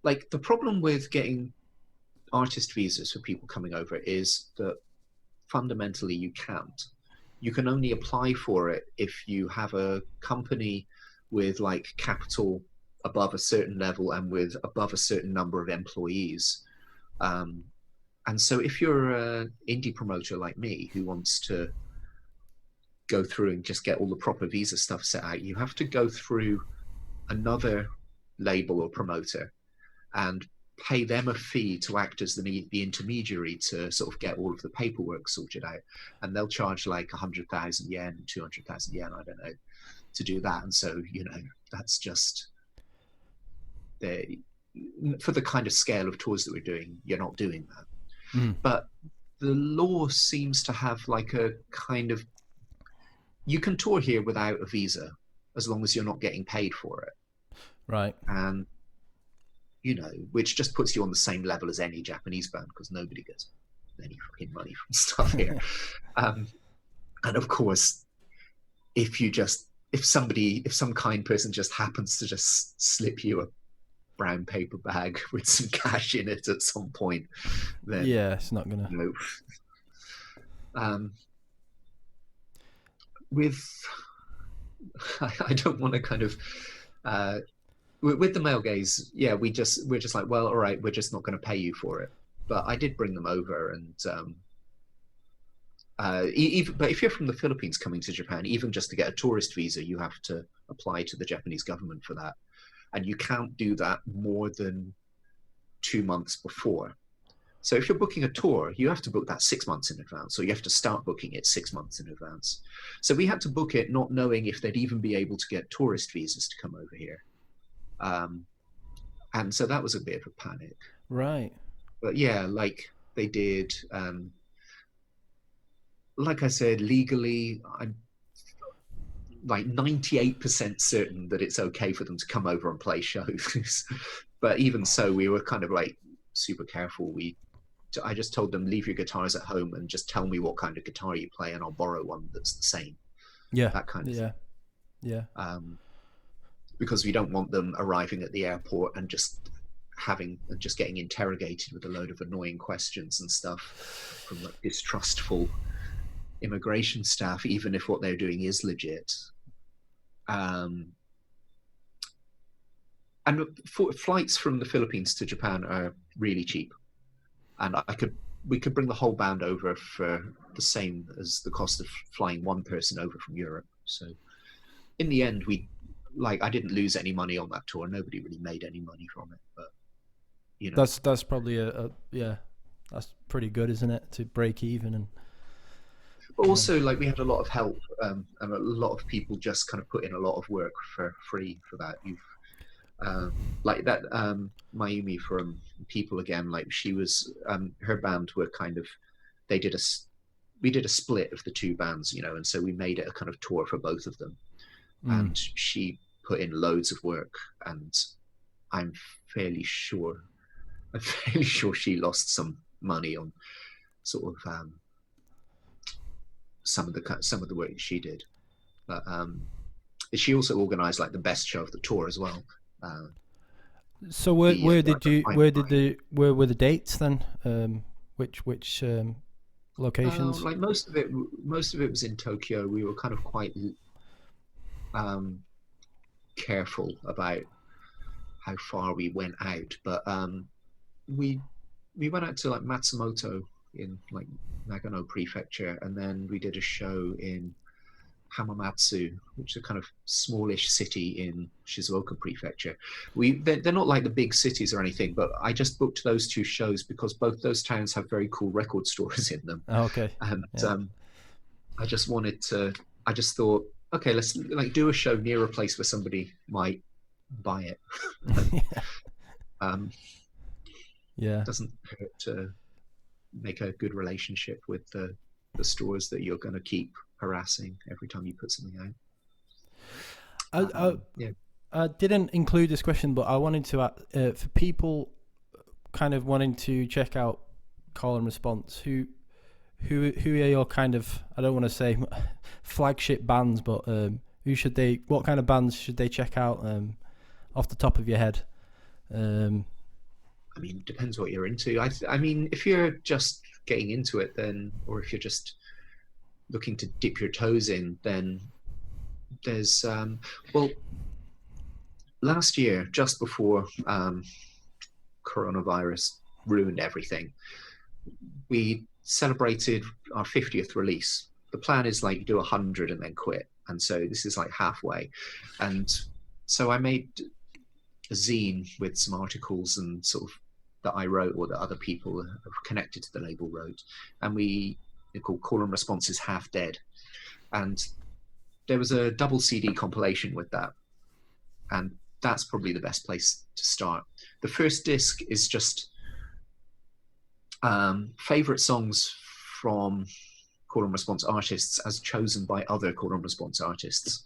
like the problem with getting artist visas for people coming over is that fundamentally you can't. You can only apply for it if you have a company with like capital above a certain level and with above a certain number of employees. And so if you're an indie promoter like me who wants to go through and just get all the proper visa stuff set out, you have to go through another label or promoter and pay them a fee to act as the intermediary to sort of get all of the paperwork sorted out. And they'll charge like 100,000 yen, 200,000 yen, I don't know, to do that. And so, that's just for the kind of scale of tours that we're doing, you're not doing that. But the law seems to have like a kind of, you can tour here without a visa as long as you're not getting paid for it. Right. And, which just puts you on the same level as any Japanese band, because nobody gets any fucking money from stuff here. And of course, if some kind person just happens to just slip you a brown paper bag with some cash in it at some point, then it's not gonna. I don't want to kind of With the male gaze, yeah, we're just like, well, all right, we're just not going to pay you for it. But I did bring them over, and but if you're from the Philippines coming to Japan, even just to get a tourist visa, you have to apply to the Japanese government for that, and you can't do that more than 2 months before. So if you're booking a tour, you have to book that 6 months in advance, or you have to start booking it 6 months in advance. So we had to book it not knowing if they'd even be able to get tourist visas to come over here. And so that was a bit of a panic. Right. But yeah, like they did, like I said, legally, I'm like 98% certain that it's okay for them to come over and play shows. But even so, we were kind of like super careful. I just told them, leave your guitars at home and just tell me what kind of guitar you play, and I'll borrow one that's the same. Yeah. That kind of thing. Yeah. Because we don't want them arriving at the airport and just getting interrogated with a load of annoying questions and stuff from like distrustful immigration staff, even if what they're doing is legit. And flights from the Philippines to Japan are really cheap, and we could bring the whole band over for the same as the cost of flying one person over from Europe. So in the end, I didn't lose any money on that tour. Nobody really made any money from it, but you know, that's probably that's pretty good, isn't it, to break even? And but also, like, we had a lot of help, and a lot of people just kind of put in a lot of work for free for that. Like that Mayumi from People Again, like she was, her band were kind of, we did a split of the two bands, you know, and so we made it a kind of tour for both of them. And she put in loads of work, and I'm fairly sure she lost some money on sort of some of the work she did. But she also organized like the best show of the tour as well. So where were the dates then? Which locations? Like most of it was in Tokyo. We were kind of quite careful about how far we went out, but we went out to like Matsumoto in like Nagano Prefecture, and then we did a show in Hamamatsu, which is a kind of smallish city in Shizuoka Prefecture. They're not like the big cities or anything, but I just booked those two shows because both those towns have very cool record stores in them. Oh, okay. And I just thought, okay, let's like do a show near a place where somebody might buy it. It doesn't hurt to make a good relationship with the stores that you're going to keep harassing every time you put something out. I didn't include this question, but I wanted to for people kind of wanting to check out Call and Response, who are your kind of, I don't want to say flagship bands, but what kind of bands should they check out off the top of your head? I mean, it depends what you're into. I mean, if you're just getting into it, then, or if you're just looking to dip your toes in, then there's last year, just before coronavirus ruined everything, we celebrated our 50th release. The plan is like do 100 and then quit, and so this is like halfway. And so I made a zine with some articles and sort of that I wrote or that other people connected to the label wrote, and they're called Call and Responses Half Dead. And there was a double CD compilation with that, and that's probably the best place to start. The first disc is just favorite songs from Call and Response artists as chosen by other Call and Response artists.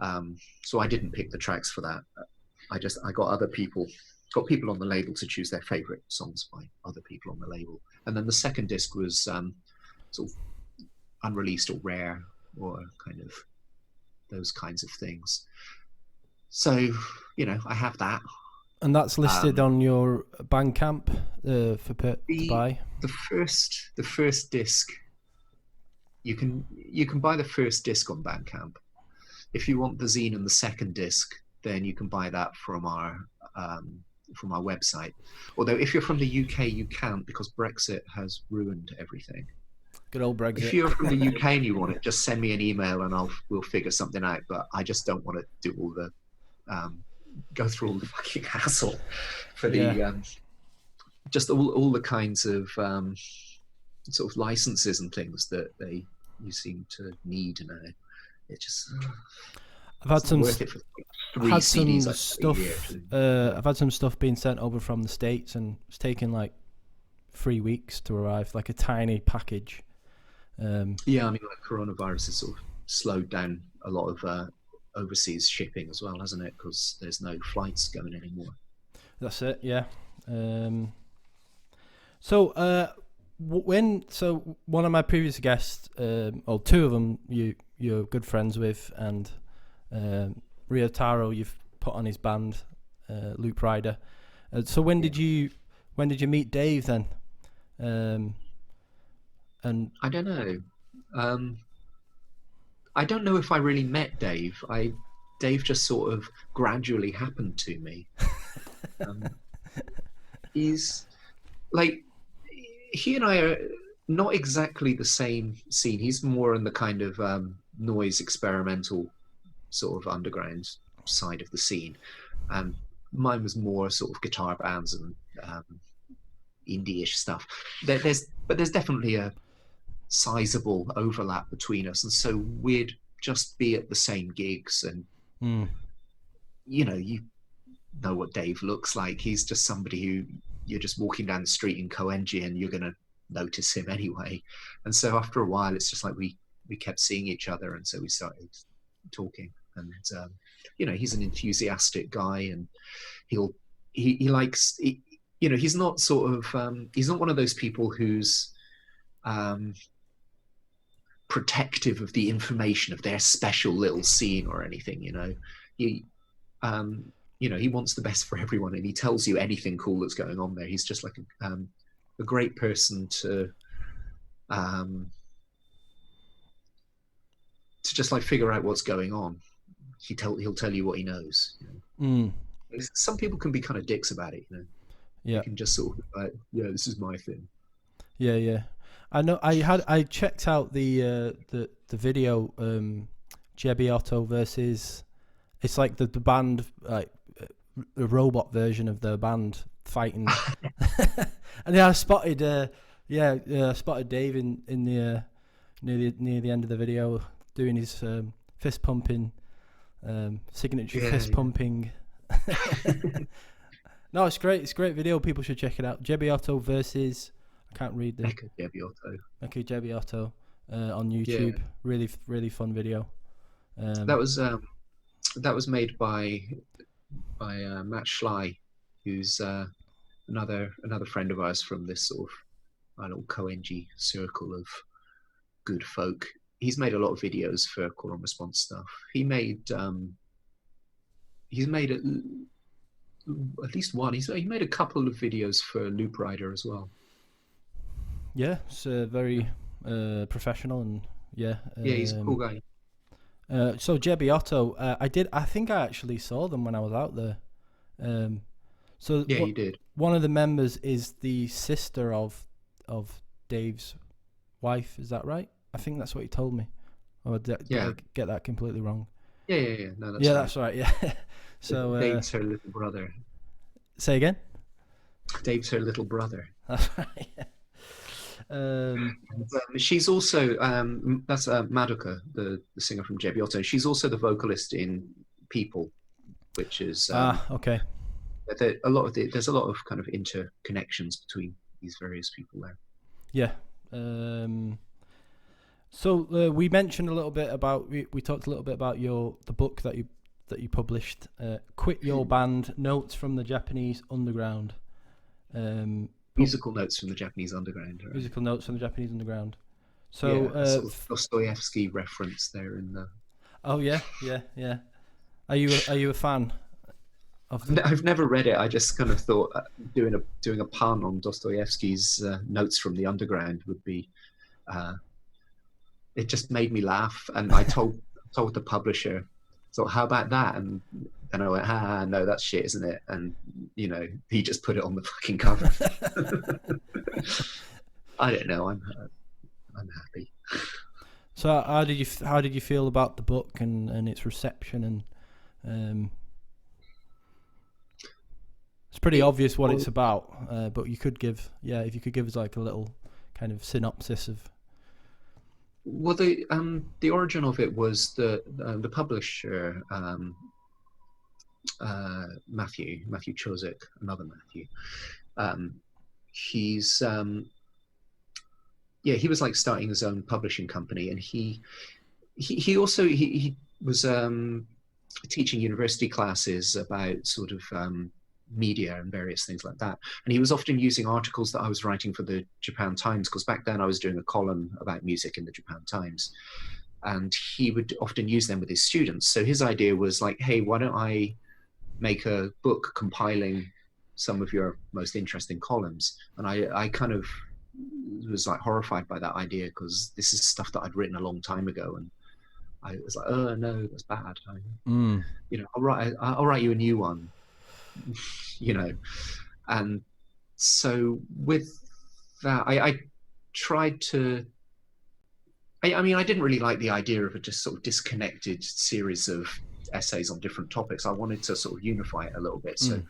So I didn't pick the tracks for that. I got people on the label to choose their favorite songs by other people on the label. And then the second disc was sort of unreleased or rare or kind of those kinds of things. So, you know, I have that. And that's listed on your Bandcamp to buy? The first disc, you can buy the first disc on Bandcamp. If you want the zine and the second disc, then you can buy that from our website. Although if you're from the UK, you can't, because Brexit has ruined everything. Good old Brexit. If you're from the UK and you want it, just send me an email and we'll figure something out. But I just don't want to do all the go through all the fucking hassle for the just all the kinds of sort of licenses and things that you seem to need now. It just I've had some worth it for 3 CDs stuff. I've had some stuff being sent over from the States, and it's taken like 3 weeks to arrive, like a tiny package. Yeah, I mean, like coronavirus has sort of slowed down a lot of overseas shipping as well, hasn't it? Because there's no flights going anymore. That's it. Yeah. So one of my previous guests, or two of them, you're good friends with, and Ryotaro, you've put on his band, Loop Rider. So when did you meet Dave then? And I don't know. I don't know if I really met Dave. Dave just sort of gradually happened to me. He's like, he and I are not exactly the same scene. He's more in the kind of noise experimental sort of underground side of the scene. Mine was more sort of guitar bands and indie-ish stuff. There's definitely a sizable overlap between us, and so we'd just be at the same gigs, and you know what Dave looks like. He's just somebody who you're just walking down the street in Koenji and you're going to notice him anyway. And so after a while, it's just like we kept seeing each other, and so we started talking. And he's an enthusiastic guy, and he likes, he's not sort of he's not one of those people who's protective of the information of their special little scene or anything. He wants the best for everyone, and he tells you anything cool that's going on there. He's just like a great person to just like figure out what's going on. He'll tell you what he knows. Some people can be kind of dicks about it. Yeah, you can just sort of like, yeah, this is my thing. Yeah. I know. I checked out the video, Jebiotto versus, it's like the band, like a robot version of the band fighting. And I spotted spotted Dave in the near the end of the video doing his fist pumping, signature fist pumping. No, it's great. It's a great video. People should check it out. Jebiotto versus, I can't read the Mechajebiotto on YouTube. Yeah. Really, really fun video. That was made by Matt Schley, who's another friend of ours from this sort of little Koenji circle of good folk. He's made a lot of videos for call and response stuff. He's made at least one. He made a couple of videos for Loop Rider as well. Yeah, it's very professional, and yeah, he's a cool guy. So Jebiotto, I think I actually saw them when I was out there. You did. One of the members is the sister of Dave's wife. Is that right? I think that's what he told me. Or did I get that completely wrong? Yeah. No, that's right. That's right. Yeah. So Dave's her little brother. Say again. Dave's her little brother. That's right. Yeah. She's also that's Madoka, the singer from Jebiotto. She's also the vocalist in People, which is okay. There's a lot of kind of interconnections between these various people there. Yeah. So we mentioned a little bit about we talked a little bit about the book that you published, Quit Your Band: Notes from the Japanese Underground. Musical notes from the Japanese underground. Right? Musical notes from the Japanese underground. So sort of Dostoevsky reference there in the. Oh yeah. Are you a fan? I've never read it. I just kind of thought doing a pun on Dostoevsky's Notes from the Underground would be. It just made me laugh, and I told the publisher So how about that? And I went, no, that's shit, isn't it? And he just put it on the fucking cover. I don't know. I'm happy. So how did you feel about the book and its reception? And it's pretty obvious what it's about, but you could give if you could give us like a little kind of synopsis of. Well, the origin of it was the publisher, Matthew Chosick, another Matthew. He's he was like starting his own publishing company, and he also he was teaching university classes about sort of media and various things like that. And he was often using articles that I was writing for the Japan Times, because back then I was doing a column about music in the Japan Times, and he would often use them with his students. So his idea was like, hey, why don't I make a book compiling some of your most interesting columns? And I kind of was like horrified by that idea, because this is stuff that I'd written a long time ago, and I was like, oh no, that's bad. I'll write you a new one. And so with that, I tried to. I mean, I didn't really like the idea of a just sort of disconnected series of essays on different topics. I wanted to sort of unify it a little bit. So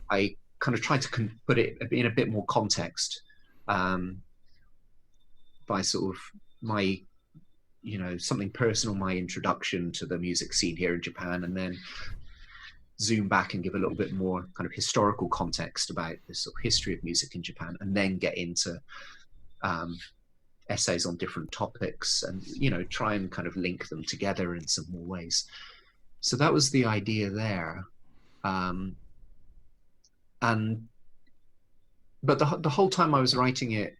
I kind of tried to put it in a bit more context, by sort of my, something personal, my introduction to the music scene here in Japan, and then zoom back and give a little bit more kind of historical context about the sort of history of music in Japan, and then get into essays on different topics, and try and kind of link them together in some more ways. So that was the idea there. But the whole time I was writing it,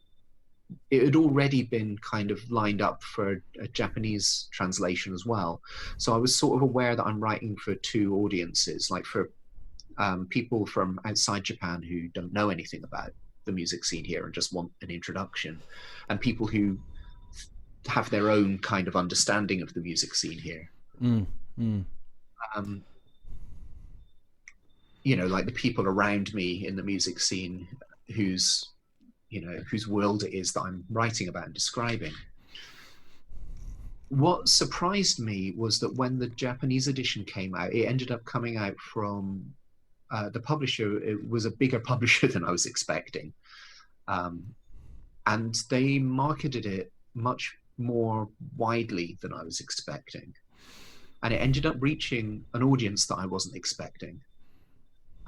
it had already been kind of lined up for a Japanese translation as well. So I was sort of aware that I'm writing for two audiences, like for people from outside Japan who don't know anything about the music scene here and just want an introduction, and people who have their own kind of understanding of the music scene here. Like the people around me in the music scene whose world it is that I'm writing about and describing. What surprised me was that when the Japanese edition came out, it ended up coming out from the publisher. It was a bigger publisher than I was expecting. And they marketed it much more widely than I was expecting. And it ended up reaching an audience that I wasn't expecting.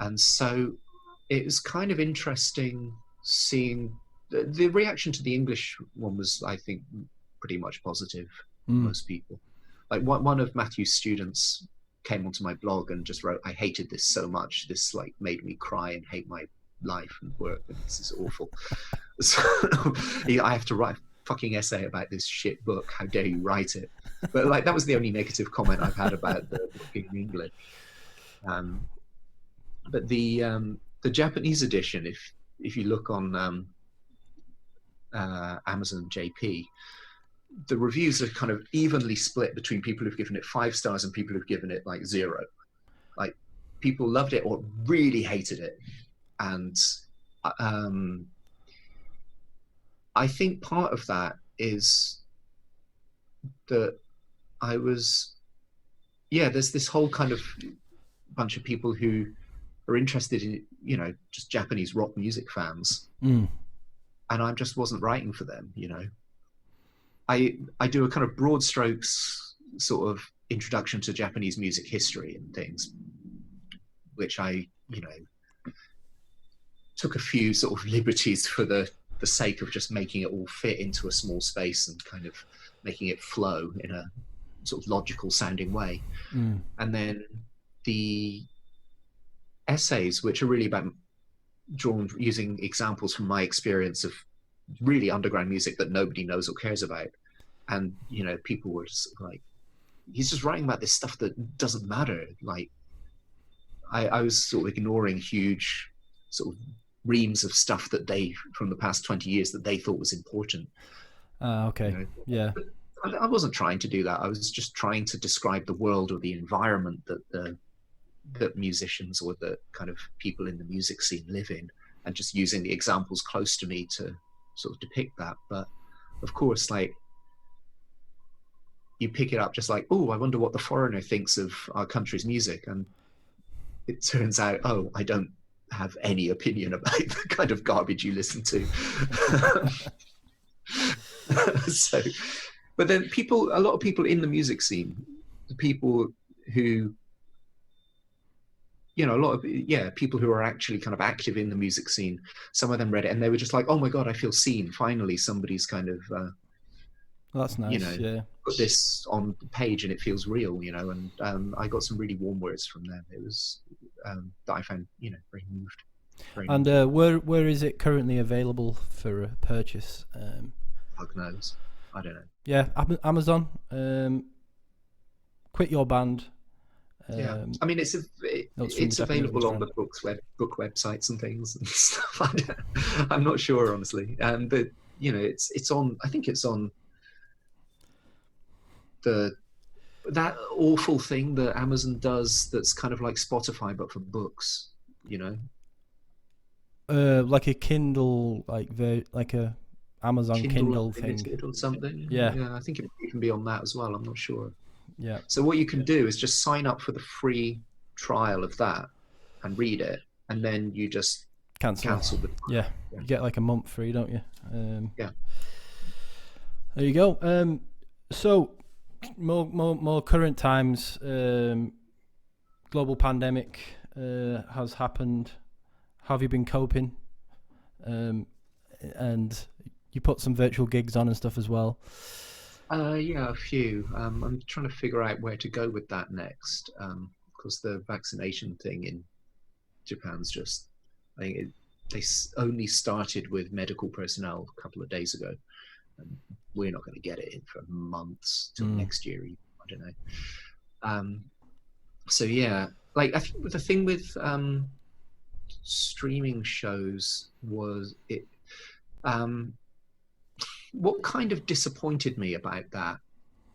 And so it was kind of interesting seeing the reaction to the English one was, I think, pretty much positive. Most people, like one of Matthew's students came onto my blog and just wrote, I hated this so much. This like made me cry and hate my life and work, and this is awful. So I have to write a fucking essay about this shit book. How dare you write it? But like that was the only negative comment I've had about the book in English. But the Japanese edition, if you look on Amazon JP, the reviews are kind of evenly split between people who've given it 5 stars and people who've given it like 0. Like people loved it or really hated it. And I think part of that is that there's this whole kind of bunch of people who are interested in, just Japanese rock music fans. And I just wasn't writing for them, I do a kind of broad strokes sort of introduction to Japanese music history and things, which I, took a few sort of liberties for the sake of just making it all fit into a small space and kind of making it flow in a sort of logical sounding way. And then the essays, which are really about drawn using examples from my experience of really underground music that nobody knows or cares about. And, people were just like, he's just writing about this stuff that doesn't matter. Like, I was sort of ignoring huge sort of reams of stuff that from the past 20 years that they thought was important. Okay. Yeah. I wasn't trying to do that. I was just trying to describe the world or the environment that musicians or the kind of people in the music scene live in, and just using the examples close to me to sort of depict that. But of course, like, you pick it up just like, oh, I wonder what the foreigner thinks of our country's music, and it turns out, oh, I don't have any opinion about the kind of garbage you listen to. So, but then a lot of people in the music scene, the people who, a lot of, people who are actually kind of active in the music scene, some of them read it and they were just like, oh my God, I feel seen. Finally, somebody's kind of, that's nice. Put this on the page and it feels real, and I got some really warm words from them. It was, that I found, very moved. And where is it currently available for purchase? Who knows? I don't know. Yeah, Amazon. Quit Your Band. Yeah, I mean, it's available on the book websites and things and stuff. I'm not sure, honestly. But it's on. I think it's on that awful thing that Amazon does. That's kind of like Spotify, but for books. Like a Kindle, like a Amazon Kindle thing or something. Yeah, I think it can be on that as well. I'm not sure. Yeah. So what you can do is just sign up for the free trial of that and read it, and then you just cancel the. Yeah, you get like a month free, don't you? Yeah. There you go. So more current times. Global pandemic has happened. How have you been coping? And you put some virtual gigs on and stuff as well. Yeah, a few. I'm trying to figure out where to go with that next, because the vaccination thing in Japan's just, I think they only started with medical personnel a couple of days ago, and we're not going to get it in for months till next year. I don't know. So yeah, like I think the thing with streaming shows was it. What kind of disappointed me about that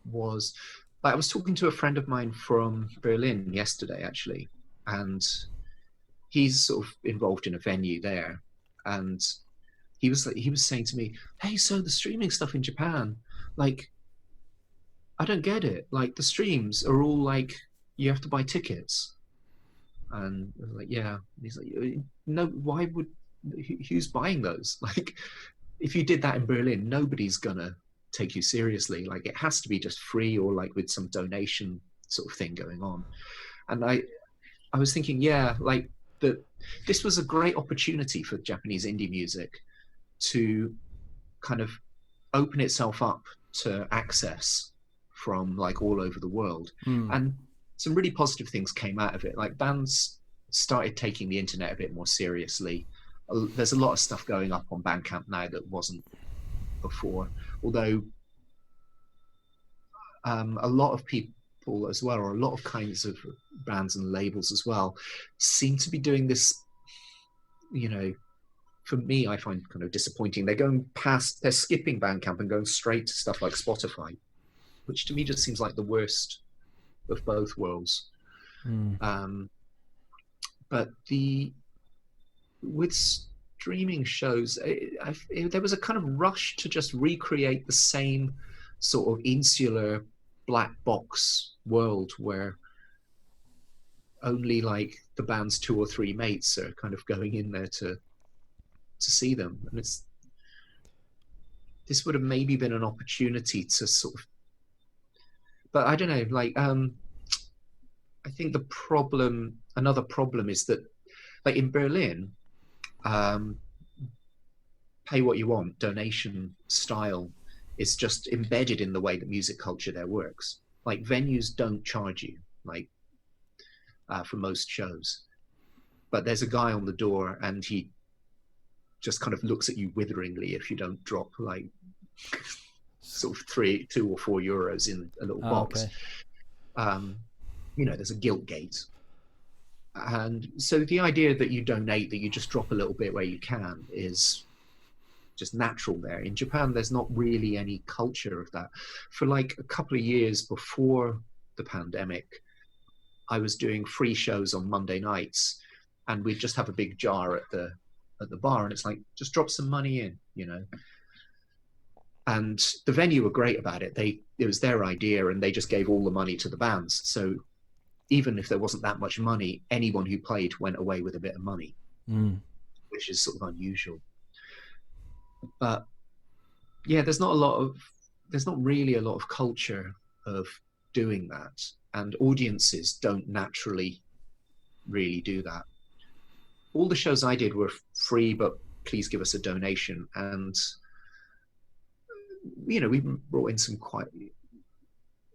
was, I was talking to a friend of mine from Berlin yesterday, actually, and he's sort of involved in a venue there, and he was saying to me, hey, so the streaming stuff in Japan, like, I don't get it. Like, the streams are all like, you have to buy tickets. And I was like, yeah. And he's like, no, why would, who's buying those? Like, if you did that in Berlin, nobody's gonna take you seriously. Like, it has to be just free or like with some donation sort of thing going on. And I was thinking, yeah, like this was a great opportunity for Japanese indie music to kind of open itself up to access from like all over the world. And some really positive things came out of it. Like, bands started taking the internet a bit more seriously. There's a lot of stuff going up on Bandcamp now that wasn't before, although a lot of people as well, or a lot of kinds of bands and labels as well, seem to be doing this, for me, I find kind of disappointing. They're skipping Bandcamp and going straight to stuff like Spotify, which to me just seems like the worst of both worlds. But with streaming shows, there was a kind of rush to just recreate the same sort of insular black box world where only like the band's 2 or 3 mates are kind of going in there to see them. And this would have maybe been an opportunity to sort of, but I don't know, like, I think another problem is that, like, in Berlin, pay what you want, donation style is just embedded in the way that music culture there works. Like, venues don't charge you, like, for most shows. But there's a guy on the door and he just kind of looks at you witheringly if you don't drop like sort of 2 or 4 euros in a little box. Okay. There's a guilt gate. And so the idea that you donate, that you just drop a little bit where you can, is just natural there. In Japan, there's not really any culture of that. For like a couple of years before the pandemic, I was doing free shows on Monday nights, and we'd just have a big jar at the bar, and it's like, just drop some money in, you know. And the venue were great about it. It was their idea, and they just gave all the money to the bands. So even if there wasn't that much money, anyone who played went away with a bit of money, which is sort of unusual. But yeah, there's not really a lot of culture of doing that, and audiences don't naturally really do that. All the shows I did were free, but please give us a donation. And you know, we brought in some quite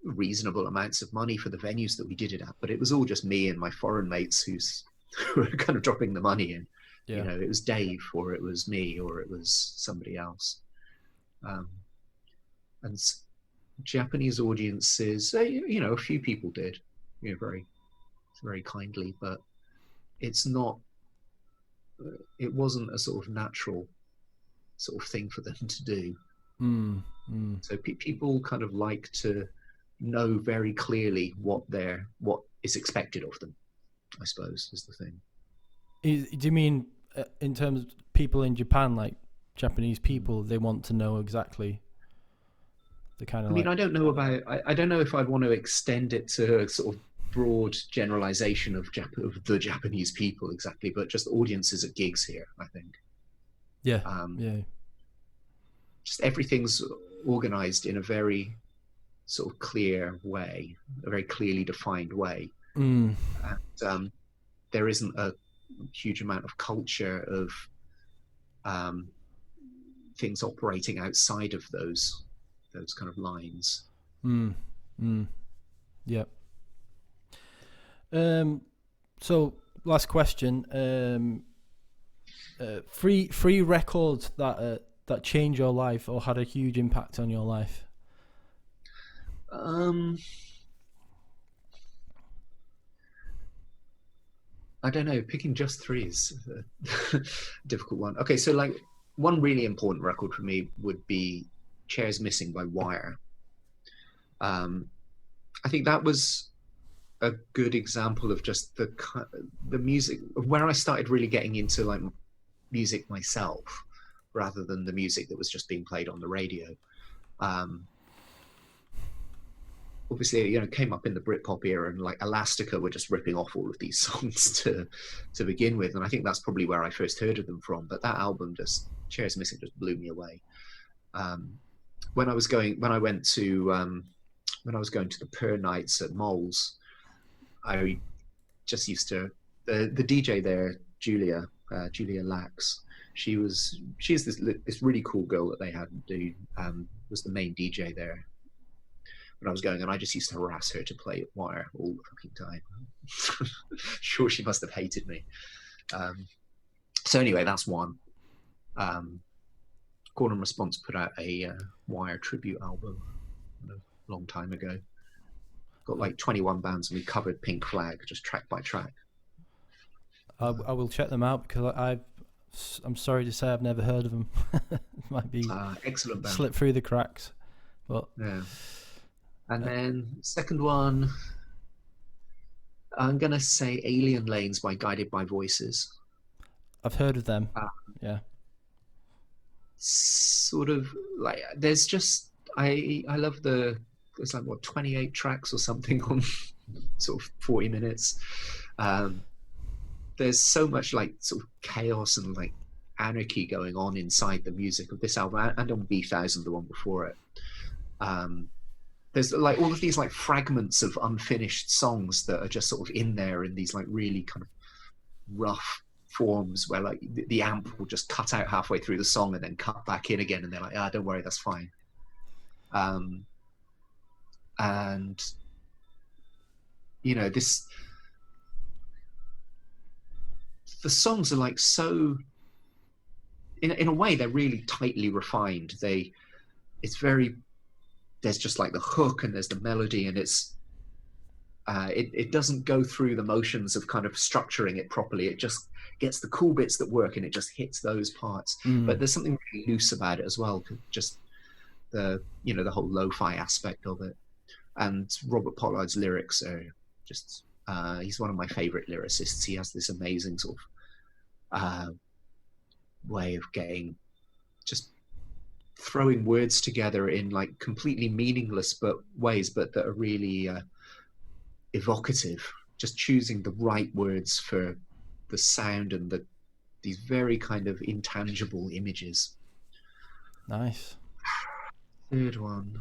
reasonable amounts of money for the venues that we did it at, but it was all just me and my foreign mates who were kind of dropping the money in. Yeah. You know, it was Dave, or it was me, or it was somebody else. And Japanese audiences, you know, a few people did, you know, very, very kindly, but it wasn't a sort of natural sort of thing for them to do. So people kind of like to know very clearly what is expected of them, I suppose, is the thing. Do you mean in terms of people in Japan, like Japanese people, they want to know exactly the kind of... I mean, I don't know if I'd want to extend it to a sort of broad generalization of the Japanese people exactly, but just audiences at gigs here, I think. Yeah. Just everything's organized in a very sort of clear way, a very clearly defined way. And there isn't a huge amount of culture of things operating outside of those kind of lines. Yep. So last question, free records that changed your life or had a huge impact on your life? I don't know, picking just three is a difficult one. Okay, so like one really important record for me would be Chairs Missing by Wire. I think that was a good example of just the music, where I started really getting into like music myself, rather than the music that was just being played on the radio. Obviously, you know, came up in the Britpop era, and like Elastica were just ripping off all of these songs to begin with, and I think that's probably where I first heard of them from. But that album, just Chairs Missing, just blew me away. When I was going to the Per nights at Moles, I just used to the DJ there, Julia Lax. She's this really cool girl that they had who was the main DJ there when I was going, and I just used to harass her to play Wire all the fucking time. Sure, she must have hated me. So anyway, that's one. Call and Response put out a Wire tribute album a long time ago. Got like 21 bands, and we covered Pink Flag just track by track. I will check them out, because I'm sorry to say I've never heard of them. It might be excellent band. Slip through the cracks, but yeah. And then second one, I'm gonna say Alien Lanes by Guided by Voices. I've heard of them. Yeah. Sort of like there's just I love there's like 28 tracks or something on sort of 40 minutes. There's so much like sort of chaos and like anarchy going on inside the music of this album and on B1000, the one before it. There's like all of these like fragments of unfinished songs that are just sort of in there in these like really kind of rough forms where like the amp will just cut out halfway through the song and then cut back in again, and they're like, don't worry, that's fine. And you know, the songs are like so in a way they're really tightly refined. There's just like the hook and there's the melody, and it's it doesn't go through the motions of kind of structuring it properly. It just gets the cool bits that work and it just hits those parts. But there's something really loose about it as well. Just the whole lo-fi aspect of it. And Robert Pollard's lyrics are just, he's one of my favorite lyricists. He has this amazing sort of way of throwing words together in like completely meaningless ways, but that are really evocative, just choosing the right words for the sound and these very kind of intangible images. Nice. Third one,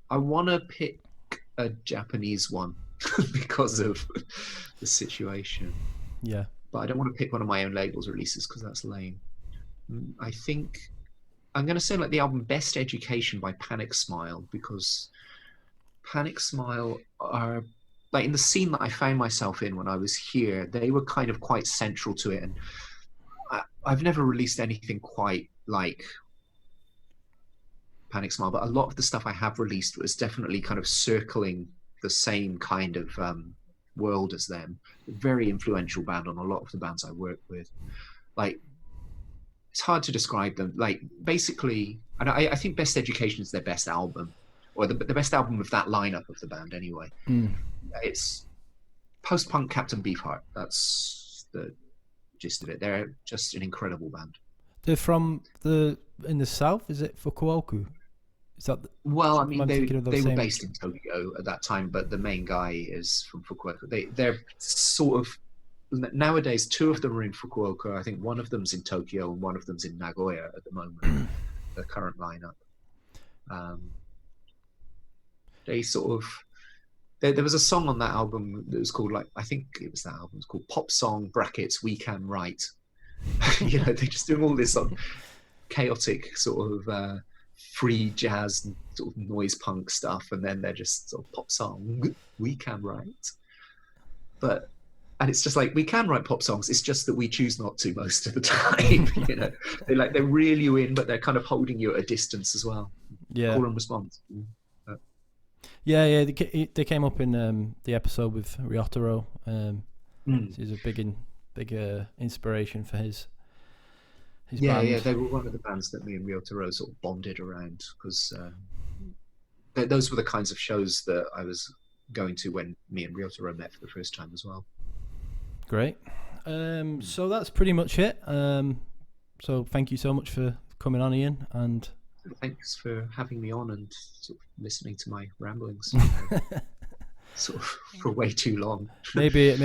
I want to pick a Japanese one because of the situation. Yeah. But I don't want to pick one of my own labels releases because that's lame. I think I'm going to say like the album Best Education by Panicsmile, because Panicsmile are like in the scene that I found myself in when I was here, they were kind of quite central to it. And I've never released anything quite like Panicsmile, but a lot of the stuff I have released was definitely kind of circling the same kind of world as them. Very influential band on a lot of the bands I work with. Like, it's hard to describe them. Like, basically, and I think Best Education is their best album, or the best album of that lineup of the band anyway. It's post-punk Captain Beefheart. That's the gist of it. They're just an incredible band. They're from in the south, is it Fukuoka? Is that well, I mean, they were based in Tokyo at that time, but the main guy is from Fukuoka. They're sort of, nowadays, two of them are in Fukuoka. I think one of them's in Tokyo and one of them's in Nagoya at the moment, the current lineup. They sort of, there was a song on that album that was called, like, I think it was that album, it's called Pop Song brackets We Can Write. You know, they're just doing all this chaotic sort of free jazz and sort of noise punk stuff, and then they're just sort of pop song We Can Write. And it's just like, we can write pop songs, it's just that we choose not to most of the time. You know, they reel you in, but they're kind of holding you at a distance as well. Yeah. Call and response. Yeah, they came up in the episode with Ryotaro. He's a big inspiration for his band. Yeah, they were one of the bands that me and Ryotaro sort of bonded around, because those were the kinds of shows that I was going to when me and Ryotaro met for the first time as well. Great. So that's pretty much it. So thank you so much for coming on, Ian, and thanks for having me on and sort of listening to my ramblings sort of for way too long. maybe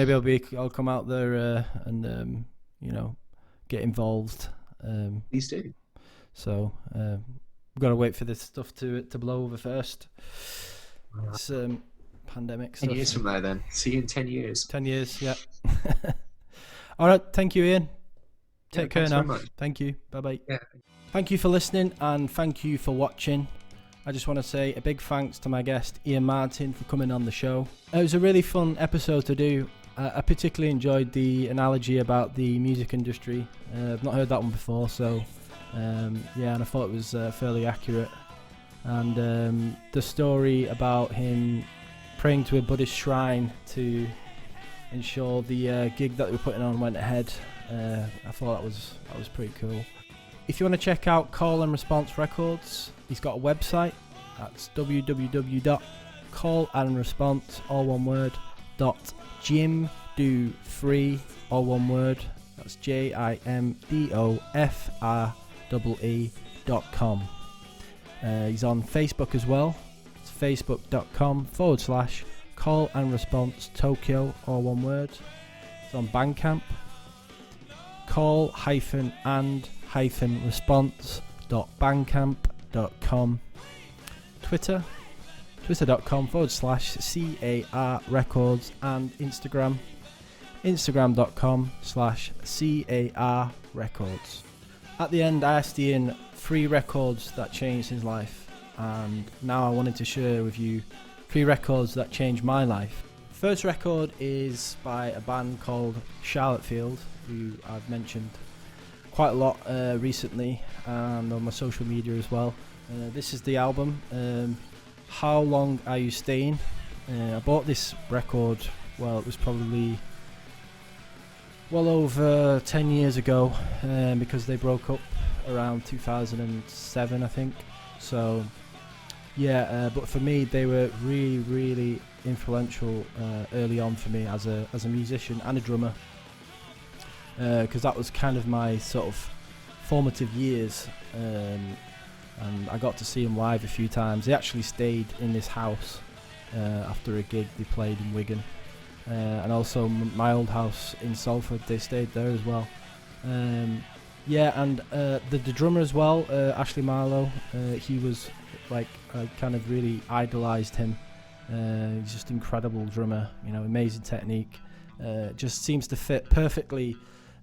I'll come out there and get involved. Please do. So we've got to wait for this stuff to blow over first. It's pandemic stuff. 10 years from now then. See you in 10 years. 10 years, yeah. All right, thank you, Ian. Take care now. Thank you. Bye-bye. Yeah. Thank you for listening, and thank you for watching. I just want to say a big thanks to my guest, Ian Martin, for coming on the show. It was a really fun episode to do. I particularly enjoyed the analogy about the music industry. I've not heard that one before, so and I thought it was fairly accurate. And the story about him praying to a Buddhist shrine to ensure the gig that they were putting on went ahead, I thought that was pretty cool. If you want to check out Call and Response Records, he's got a website. That's www.callandresponse, all one word, .jimdofree, all one word. That's JIMDOFREE.com. He's on Facebook as well. It's facebook.com/Call and Response Tokyo, all one word. It's on Bandcamp. call-and-response.bandcamp.com. twitter.com/CAR Records, and Instagram.com/CAR Records. At the end, I asked Ian 3 records that changed his life, and now I wanted to share with you 3 records that changed my life. First record is by a band called Charlottefield, who I've mentioned quite a lot recently and on my social media as well. This is the album, How Long Are You Staying? I bought this record, well, it was probably well over 10 years ago, because they broke up around 2007, I think. So yeah, but for me they were really, really influential early on for me as a musician and a drummer, because that was kind of my sort of formative years, and I got to see them live a few times. They actually stayed in this house after a gig they played in Wigan, and also my old house in Salford, they stayed there as well. Yeah, and the drummer as well, Ashley Marlowe, he was like, I kind of really idolised him. He's just incredible drummer, you know, amazing technique. Just seems to fit perfectly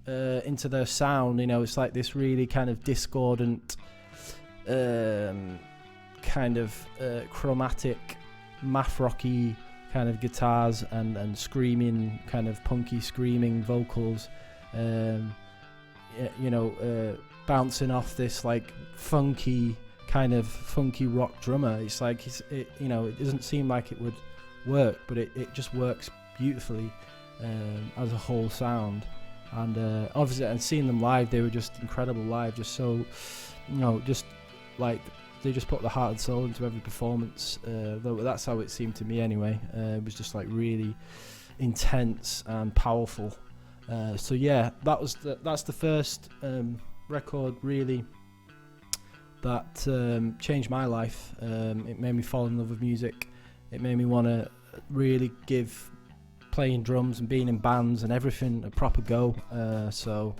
into their sound. You know, it's like this really kind of discordant, kind of chromatic, math rocky kind of guitars and screaming, kind of punky screaming vocals. You know, bouncing off this like funky rock drummer. It's like you know, it doesn't seem like it would work, but it just works beautifully as a whole sound. And obviously, and seeing them live, they were just incredible live. Just so, you know, just like they just put the heart and soul into every performance. Though that's how it seemed to me anyway. It was just like really intense and powerful. So yeah, that's the first record really that changed my life. It made me fall in love with music. It made me want to really give playing drums and being in bands and everything a proper go. So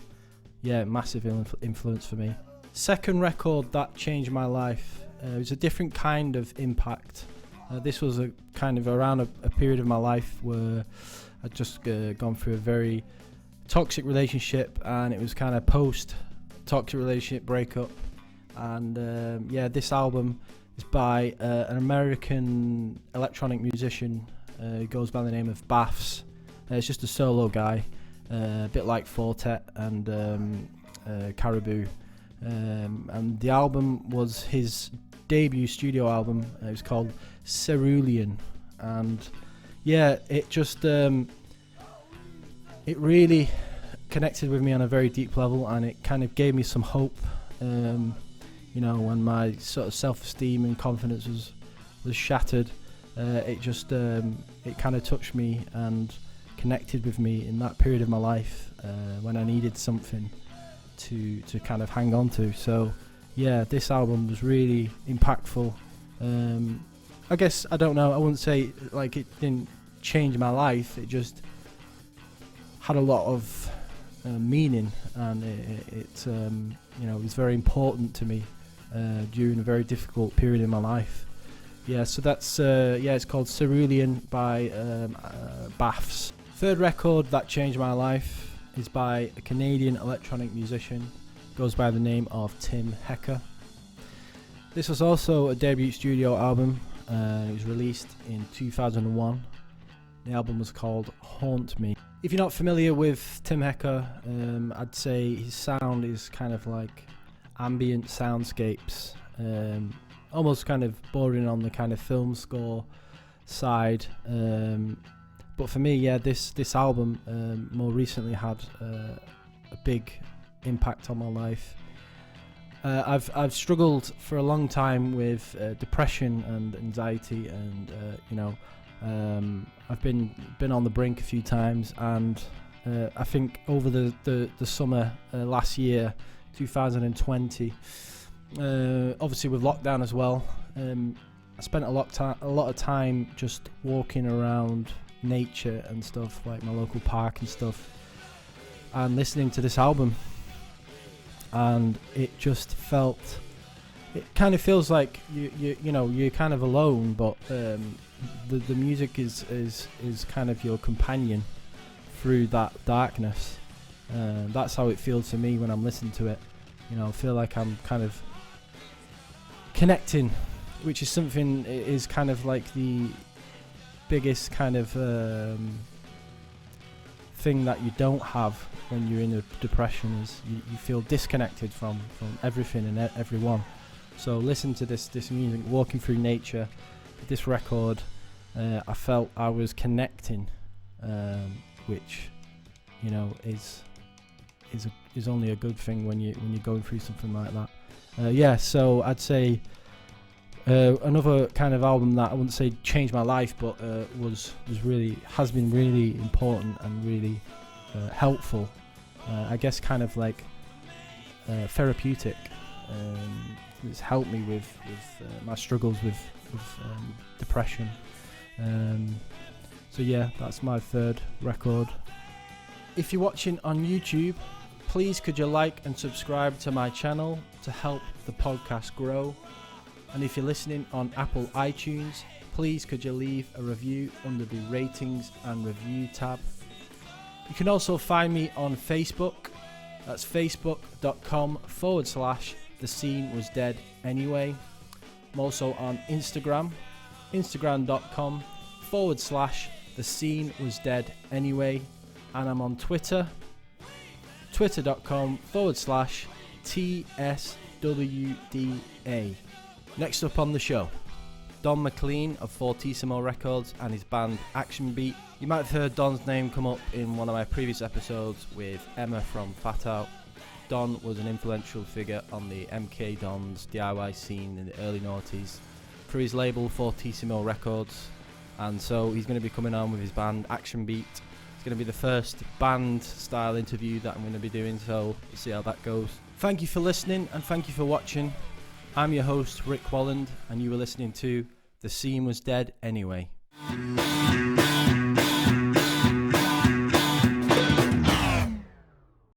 yeah, massive influence for me. Second record that changed my life, it was a different kind of impact. This was a kind of around a period of my life where I'd just gone through a very toxic relationship, and it was kind of post toxic relationship breakup. And yeah, this album is by an American electronic musician who goes by the name of Baths. It's just a solo guy, a bit like Fortet and Caribou. And the album was his debut studio album. It was called Cerulean. And yeah, it just it really connected with me on a very deep level, and it kind of gave me some hope. You know, when my sort of self-esteem and confidence was shattered, it just it kind of touched me and connected with me in that period of my life when I needed something to kind of hang on to. So yeah, this album was really impactful. I guess, I don't know, I wouldn't say like it didn't change my life, it just had a lot of meaning, and it you know, it was very important to me during a very difficult period in my life. Yeah, so that's yeah, it's called Cerulean by Baths. Third record that changed my life is by a Canadian electronic musician, goes by the name of Tim Hecker. This was also a debut studio album. It was released in 2001. The album was called Haunt Me. If you're not familiar with Tim Hecker, I'd say his sound is kind of like ambient soundscapes, almost kind of bordering on the kind of film score side. But for me, yeah, this album more recently had a big impact on my life. I've struggled for a long time with depression and anxiety, and you know, I've been on the brink a few times, and I think over the summer last year, 2020, obviously with lockdown as well, I spent a lot of time just walking around nature and stuff, like my local park and stuff, and listening to this album, and it just felt, it kind of feels like you know, you're kind of alone, but the music is kind of your companion through that darkness. That's how it feels to me when I'm listening to it. You know, I feel like I'm kind of connecting, which is something, is kind of like the biggest kind of thing that you don't have when you're in a depression, is you feel disconnected from everything and everyone. So listen to this music, walking through nature, this record, I felt I was connecting, which, you know, is only a good thing when you're going through something like that. So I'd say another kind of album that I wouldn't say changed my life, but has been really important and really helpful. I guess kind of like therapeutic. It's helped me with my struggles with depression. So yeah, that's my third record. If you're watching on YouTube, please could you like and subscribe to my channel to help the podcast grow. And if you're listening on Apple iTunes, please could you leave a review under the ratings and review tab. You can also find me on Facebook. That's facebook.com/The Scene Was Dead Anyway. I'm also on Instagram, instagram.com/The Scene Was Dead Anyway. And I'm on Twitter, twitter.com/TSWDA. Next up on the show, Don Mclean of Fortissimo Records and his band Action Beat. You might have heard Don's name come up in one of my previous episodes with Emma from Fat Out. Don was an influential figure on the MK Don's DIY scene in the early noughties through his label Fortissimo Records, and so he's going to be coming on with his band Action Beat. It's going to be the first band style interview that I'm going to be doing, so we'll see how that goes. Thank you for listening and thank you for watching. I'm your host Rik Wolland and you were listening to The Scene Was Dead Anyway.